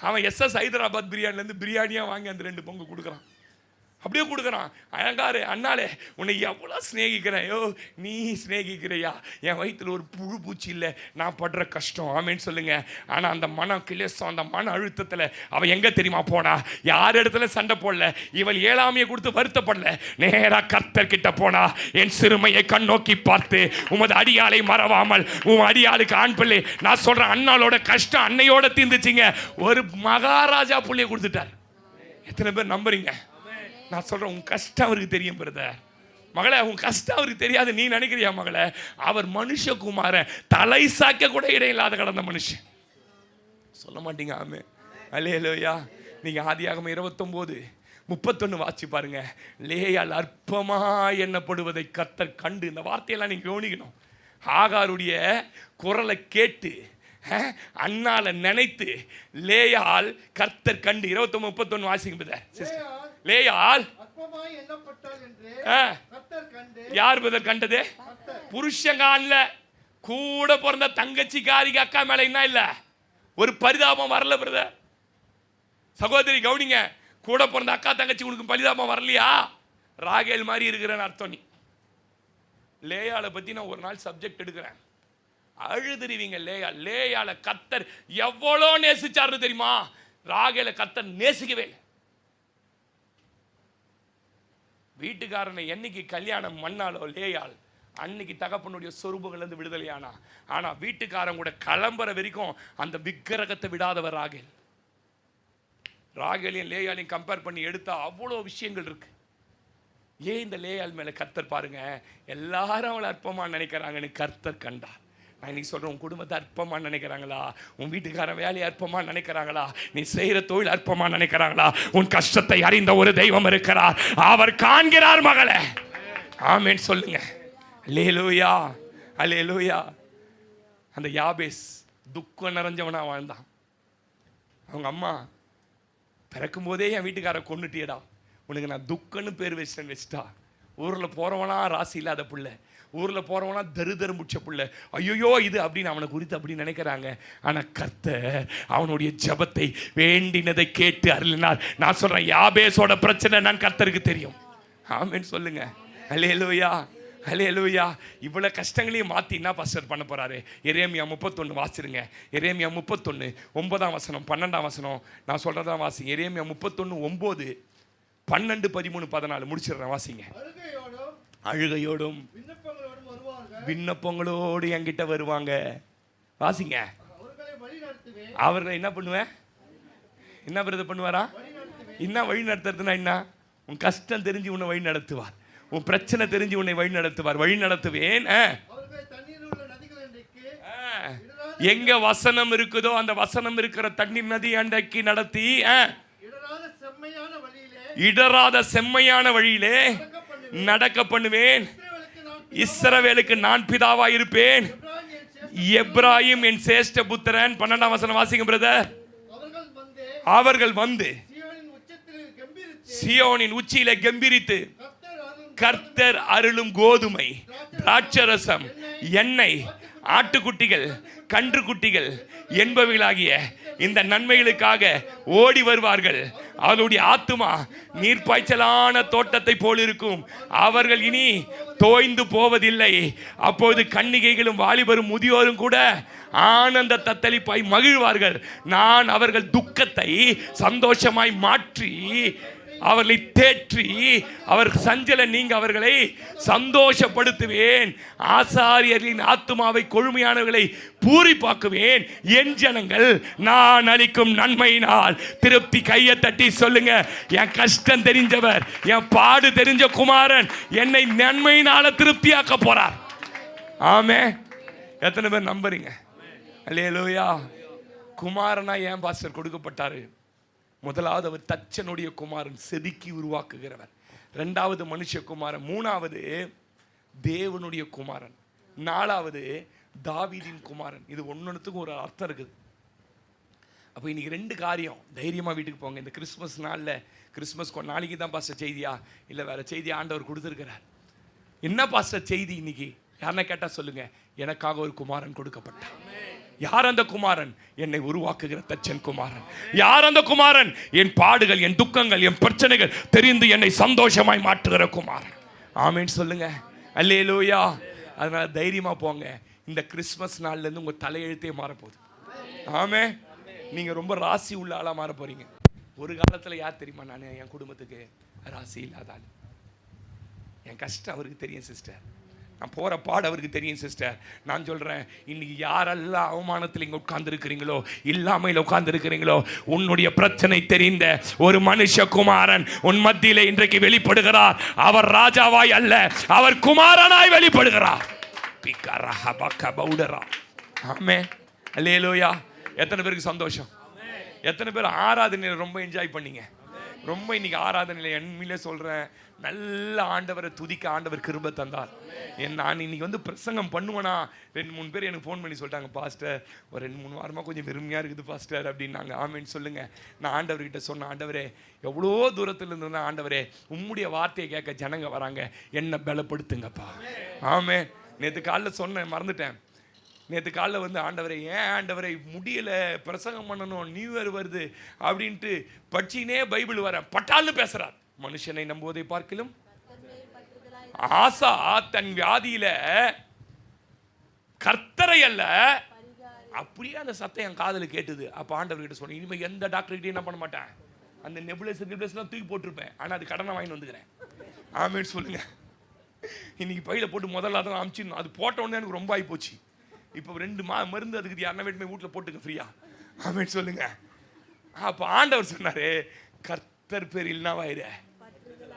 அவன் SS ஹைதராபாத் பிரியாணிலேருந்து பிரியாணியாக வாங்கி அந்த 2 பங்கு கொடுக்குறான். அப்படியே கொடுக்குறான். அழகாரு, அண்ணாலே உன்னை எவ்வளோ ஸ்நேகிக்கிறேன். நீ ஸ்நேகிக்கிறையா? என் வயிற்றில் ஒரு புழு பூச்சி இல்லை, நான் படுற கஷ்டம். ஆமேன்னு சொல்லுங்க. ஆனால் அந்த மன கிளேசம், அந்த மன அழுத்தத்தில் அவள் எங்கே தெரியுமா போனா? யார் இடத்துல சண்டை போடல, இவள் ஏழாமையை கொடுத்து வருத்தப்படல, நேராக கர்த்தர்கிட்ட போனா. என் சிறுமையை கண் நோக்கி பார்த்து உமது அடியாளை மறவாமல், உன் அடியாளுக்கு ஆண் பிள்ளை. நான் சொல்கிறேன், அண்ணாளோட கஷ்டம் அன்னையோட தீர்ந்துச்சிங்க. ஒரு மகாராஜா பிள்ளையை கொடுத்துட்டார். எத்தனை பேர் நம்புறீங்க? நான் சொல்றேன், உன் கஷ்டம் அவருக்கு தெரியும் பிரதர். மகளே, உன் கஷ்டம் அவருக்கு தெரியாது நீ நினைக்கிறியா மகளே? அவர் மனுஷகுமாரன், தலை சாக்க கூட இடையில்லாத கடந்த மனுஷன். சொல்ல மாட்டீங்க? ஆமே, அல்லேலூயா. நீங்க ஆதியாகமம் 29:31 வாசி பாருங்க. லேயாள் அற்பமா எண்ணப்படுவதை கர்த்தர் கண்டு, இந்த வார்த்தையெல்லாம் நீங்க கவனிக்கணும். ஆகாருடைய குரலை கேட்டு அண்ணால நினைத்து லேயாள் கர்த்தர் கண்டு. 29:31 வாசிங்க பிரதர். லேயாள் யார் பிரதர் கண்டது? புருஷங்கான்ல கூட பிறந்த தங்கச்சிக்காரிக்கு அக்கா மேல என்ன இல்ல ஒரு பரிதாபம் வரல பிரதர். சகோதரி கவுனிங்க, கூட பிறந்த அக்கா தங்கச்சி உனக்கு பரிதாபம் வரலையா? ராகேல் மாதிரி இருக்கிறேன்னு அர்த்தம். நீ லேயாளை பத்தி நான் ஒரு நாள் சப்ஜெக்ட் எடுக்கிறேன், அழுதுருவீங்க. லேயாளை கர்த்தர் எவ்வளோ நேசிச்சாருன்னு தெரியுமா? ராகேலை கர்த்தர் நேசிக்கவே இல்லை. வீட்டுக்காரனை என்னைக்கு கல்யாணம் பண்ணாலோ லேயாள், அன்னைக்கு தகப்பனுடைய சொரூபங்கள்லேருந்து விடுதலையானா. ஆனால் வீட்டுக்காரன் கூட கிளம்புற வரைக்கும் அந்த விக்கிரகத்தை விடாதவர் ராகேல். ராகேலையும் லேயாலையும் கம்பேர் பண்ணி எடுத்தா அவ்வளோ விஷயங்கள் இருக்கு. ஏன் இந்த லேயாள் மேலே கர்த்தர் பாருங்க, எல்லாரும் அவளை அற்பமாக நினைக்கிறாங்கன்னு கர்த்தர் கண்டார். நான் இன்னைக்கு சொல்கிறேன், உன் குடும்பத்தை அற்பமாக நினைக்கிறாங்களா? உன் வீட்டுக்காரன் வேலையை அற்பமாக நினைக்கிறாங்களா? நீ செய்கிற தொழில் அற்பமாக நினைக்கிறாங்களா? உன் கஷ்டத்தை அறிந்த ஒரு தெய்வம் இருக்கிறார், அவர் காண்கிறார் மகளே. ஆமேன் சொல்லுங்க. அல்லேலூயா, அல்லேலூயா. அந்த யாபேஸ் துக்கம் நிறைஞ்சவனா வாழ்ந்தான். அவங்க அம்மா பிறக்கும் போதே என் வீட்டுக்கார கொண்டுட்டியடா, உனக்கு நான் துக்கன்னு பேர் வச்சிட்டா. ஊரில் போகிறவனா ராசி இல்லாத பிள்ளை, ஊரில் போகிறவனா தருதரம் பிடிச்ச பிள்ளை, ஐயோ இது அப்படின்னு அவனை குறித்து அப்படி நினைக்கிறாங்க. ஆனால் கர்த்தர் அவனுடைய ஜபத்தை வேண்டினதை கேட்டு அருளினார். நான் சொல்கிறேன், யாபேஸோட பிரச்சனை நான் கர்த்தருக்கு தெரியும். ஆமேன்னு சொல்லுங்க. அல்லேலூயா, அல்லேலூயா. இவ்வளோ கஷ்டங்களையும் மாற்றி என்ன பாஸ்டர் பண்ண போகிறாரு? எரேமியா 31 வாசிருங்க. எரேமியா 31 9 12 நான் சொல்கிறதான் வாசி. எரேமியா 31 9 12 13 14 முடிச்சிடுறேன், வாசிங்க. அழுகையோடும் விண்ணப்பங்களோடு என்கிட்ட வருவாங்க, வாசிங்க. அவர்களை என்ன பண்ணுவேன்? என்ன பிரதர் பண்ணுவாரா? என்ன வழி நடத்துறதுன்னா என்ன? உன் கஷ்டம் தெரிஞ்சு உன்னை வழி நடத்துவார், உன் பிரச்சனை தெரிஞ்சு உன்னை வழி நடத்துவார். வழி நடத்துவேன். எங்க வசனம் இருக்குதோ அந்த வசனம் இருக்கிற தண்ணீர் நதி அண்டைக்கு நடத்தி இடராத செம்மையான வழியிலே நடக்க பண்ணுவேன். இஸ்ரவேலுக்கு நான் பிதாவா இருப்பேன், எப்ராயிம் என் சேஷ்ட புத்திரன். 12 வாசிங்க பிரதர். அவர்கள் வந்து சியோனின் உச்சியிலே கம்பீரித்து கர்த்தர் அருளும் கோதுமை, திராட்சரசம், எண்ணெய், ஆட்டுக்குட்டிகள், கன்றுக்குட்டிகள் என்பவைகளாகிய இந்த நன்மைகளுக்காக ஓடி வருவார்கள். அவருடைய ஆத்துமா நீர்ப்பாய்ச்சலான தோட்டத்தை போல் இருக்கும், அவர்கள் இனி தோய்ந்து போவதில்லை. அப்போது கன்னிகைகளும் வாலிபரும் முதியோரும் கூட ஆனந்த தத்தளிப்பாய் மகிழ்வார்கள். நான் அவர்கள் துக்கத்தை சந்தோஷமாய் மாற்றி அவர்களை தேற்றி அவர் சஞ்சல நீங்க அவர்களை சந்தோஷப்படுத்துவேன். ஆசாரியர்களின் ஆத்துமாவை கொழுமையானவர்களை பூரிப்பாக்குவேன். என் ஜனங்கள் நான் அளிக்கும் நன்மையினால் திருப்தி. கையை தட்டி சொல்லுங்க, என் கஷ்டம் தெரிஞ்சவர், என் பாடு தெரிஞ்ச குமாரன் என்னை நன்மையினால திருப்தியாக்க போறார். ஆமே. எத்தனை பேர் நம்புறீங்க? அல்லேலூயா. குமாரனா ஏன் பாஸ்டர் கொடுக்கப்பட்டாரு? முதலாவது அவர் தச்சனுடைய குமாரன், செதுக்கி உருவாக்குகிறவர். இரண்டாவது மனுஷ குமாரன். மூணாவது தேவனுடைய குமாரன். 4வது தாவீதின் குமாரன். இது ஒன்னொன்னுத்துக்கும் ஒரு அர்த்தம் இருக்குது. அப்போ இன்னைக்கு 2 காரியம். தைரியமாக வீட்டுக்கு போங்க. இந்த கிறிஸ்மஸ் நாளில், கிறிஸ்மஸ் நாளைக்கு தான் பாஸ்டர் செய்தியா, இல்லை வேற செய்தி ஆண்டவர் கொடுத்துருக்கிறார். என்ன பாஸ்டர் செய்தி இன்னைக்கு? யாருன்னா கேட்டால் சொல்லுங்க, எனக்காக ஒரு குமாரன் கொடுக்கப்பட்டார். யார் அந்த குமாரன்? என்னை உருவாக்குகிற தச்சன் குமாரன். யார் அந்த குமாரன்? என் பாடுகள், என் துக்கங்கள், என் பிரச்சனைகள் தெரிந்து என்னை சந்தோஷமாய் மாற்றுகிற குமாரன். ஆமேன்னு சொல்லுங்க. அல்லேலூயா. அதனால தைரியமா போங்க. இந்த கிறிஸ்மஸ் நாள்ல இருந்து உங்க தலையெழுத்தே மாறப்போகுது. ஆமே. நீங்க ரொம்ப ராசி உள்ள ஆளா மாற போறீங்க. ஒரு காலத்துல யார் தெரியுமா, நான் என் குடும்பத்துக்கு ராசி இல்லாத ஆள். என் கஷ்டம் அவருக்கு தெரியும் சிஸ்டர், நான் போற பாடு அவருக்கு தெரியும் சிஸ்டர். நான் சொல்றேன், இன்னைக்கு யாரெல்லாம் அவமானத்தில் இங்க உட்கார்ந்து இருக்கிறீங்களோ, இல்லாமையில் உட்கார்ந்து இருக்கிறீங்களோ, உன்னுடைய பிரச்சனை தெரிந்த ஒரு மனுஷகுமாரன் உன் மத்தியிலே இன்றைக்கு வெளிப்படுகிறார். அவர் ராஜாவாய் அல்ல, அவர் குமாரனாய் வெளிப்படுகிறார். ஆமே. அல்லேலூயா. எத்தனை பேருக்கு சந்தோஷம்? எத்தனை பேர் ஆராதனையில் ரொம்ப என்ஜாய் பண்ணீங்க? ரொம்ப இன்னைக்கு ஆராதனையில் என்மையிலே சொல்கிறேன், நல்ல ஆண்டவரை துதிக்க ஆண்டவர் கிருபை தந்தார். நான் இன்னைக்கு வந்து பிரசங்கம் பண்ணுவேனா, 2-3 பேர் எனக்கு ஃபோன் பண்ணி சொல்லிட்டாங்க, பாஸ்டர் ஒரு 2-3 வாரமாக கொஞ்சம் வெறுமையாக இருக்குது பாஸ்டர் அப்படின்னாங்க. ஆமேன்னு சொல்லுங்கள். நான் ஆண்டவர்கிட்ட சொன்னேன், ஆண்டவரே எவ்வளோ தூரத்தில் இருந்ததுன்னா, ஆண்டவரே உம்முடைய வார்த்தையை கேட்க ஜனங்க வராங்க, என்ன பலப்படுத்துங்கப்பா. ஆமே. நேற்று காலைல சொன்னேன், மறந்துட்டேன். நேற்று காலைல வந்து ஆண்டவரை, ஏன் ஆண்டவரை முடியலை, பிரசங்கம் பண்ணணும், நியூ இயர் வருது அப்படின்ட்டு படிச்சினே பைபிள் வர பட்டால்னு பேசுறார். மனுஷனை நம்புவதை பார்க்கலும் ஆசா தன் வியாதியில கர்த்தரை அல்ல, அப்படியே அந்த சத்தம் என் காதில் கேட்டுது. அப்போ ஆண்டவர்கிட்ட சொன்னேன், இனிமேல் எந்த டாக்டர்கிட்டையும் என்ன பண்ண மாட்டேன், அந்த நெபுலஸ்லாம் தூக்கி போட்டிருப்பேன், ஆனால் அது கடனை வாங்கி வந்துக்கிறேன். ஆமேன்னு சொல்லுங்க. இன்னைக்கு பையில போட்டு முதல்ல தான் அமிச்சிடணும். அது போட்ட உடனே எனக்கு ரொம்ப ஆகி போச்சு. இப்போ 2 மருந்து அதுக்கு யாருன்னா வேணுமே வீட்டில் போட்டுங்க ஃப்ரீயா. ஆமேன்னு சொல்லுங்க. அப்போ ஆண்டவர் சொன்னாரு, கர்த்தர் பேர் இல்லைனாவாயிரு,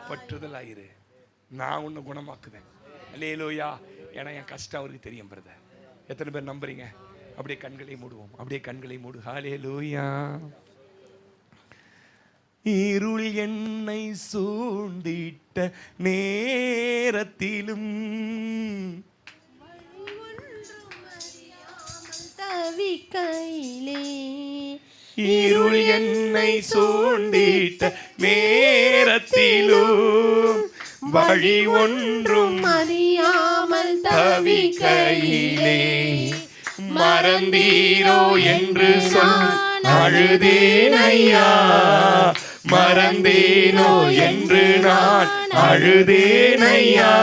பற்றுதலாயிரு, நான் உன்னை குணமாக்குவேன். அல்லேலூயா. ஏன்னா என் கஷ்டம் அவருக்கு தெரியும் பிரதர். எத்தனை பேர் நம்புறீங்க? அப்படியே கண்களை மூடுவோம். அப்படியே கண்களை மூடு. ஹல்லேலூயா. இருள் என்னை சூழ்ந்திட்ட நேரத்திலும் இருள் என்னை சூழ்ந்திட்ட நேரத்திலும் வழி ஒன்றும் அறியாமல் தவிக்கையிலே மறந்தீரோ என்று சொல் அழுதேன் ஐயா, மறந்தேனோ என்று நான் அழுதேன் ஐயா,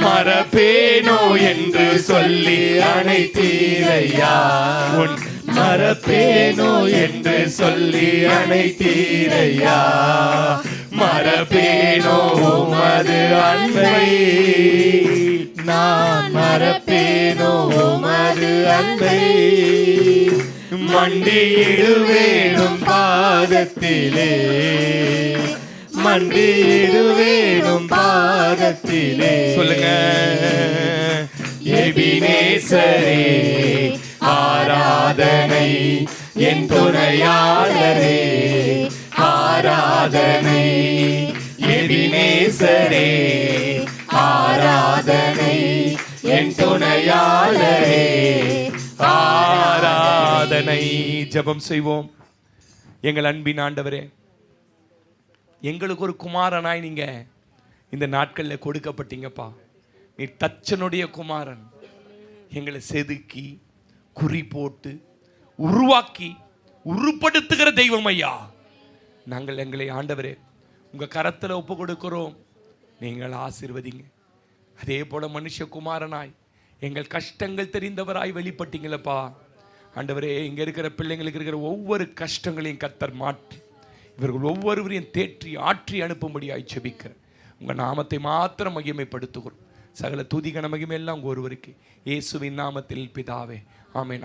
மறப்பேனோ என்று சொல்லி அணைத்தீரையா, உன் மறப்பேனோ என்று சொல்லி அணைத்தீரையா, மறப்பேனோ உமது அன்பை, நான் மறப்பேனோ உமது அன்பை, மண்டியிடுவேனும் பாதத்திலே, மண்டியிடுவேனும் பாதத்திலே. சொல்லுங்க. எபினேசரே ஆராதனை, என் துணையாளரே ஆராதனை, எபினேசரே ஆராதனை, என் துணையாளரே ஆராதனை. ஜெபம் செய்வோம். எங்கள் அன்பின் ஆண்டவரே, எங்களுக்கு ஒரு குமாரனாய் நீங்க இந்த நாட்களில் கொடுக்கப்பட்டீங்கப்பா. நீ தச்சனுடைய குமாரன். எங்களை செதுக்கி குறி போட்டு உருவாக்கி உருப்படுத்துகிற தெய்வம் ஐயா. நாங்கள் எங்களை ஆண்டவரே உங்க கரத்தில் ஒப்பு கொடுக்கிறோம். நீங்கள் ஆசீர்வதிங்க. அதே போல மனுஷகுமாரனாய் எங்கள் கஷ்டங்கள் தெரிந்தவராய் வெளிப்பட்டீங்களப்பா. ஆண்டவரே, இங்க இருக்கிற பிள்ளைங்களுக்கு இருக்கிற ஒவ்வொரு கஷ்டங்களையும் கர்த்தர் மாற்றி இவர்கள் ஒவ்வொருவரையும் தேற்றி ஆற்றி அனுப்பும்படியாய் ஜெபிக்கிறேன். உங்க நாமத்தை மாத்திரம் மகிமைப்படுத்துகிறோம். சகல துதிகன மகிமை எல்லாம் ஒருவருக்கு, இயேசுவின் நாமத்தில் பிதாவே, ஆமென்.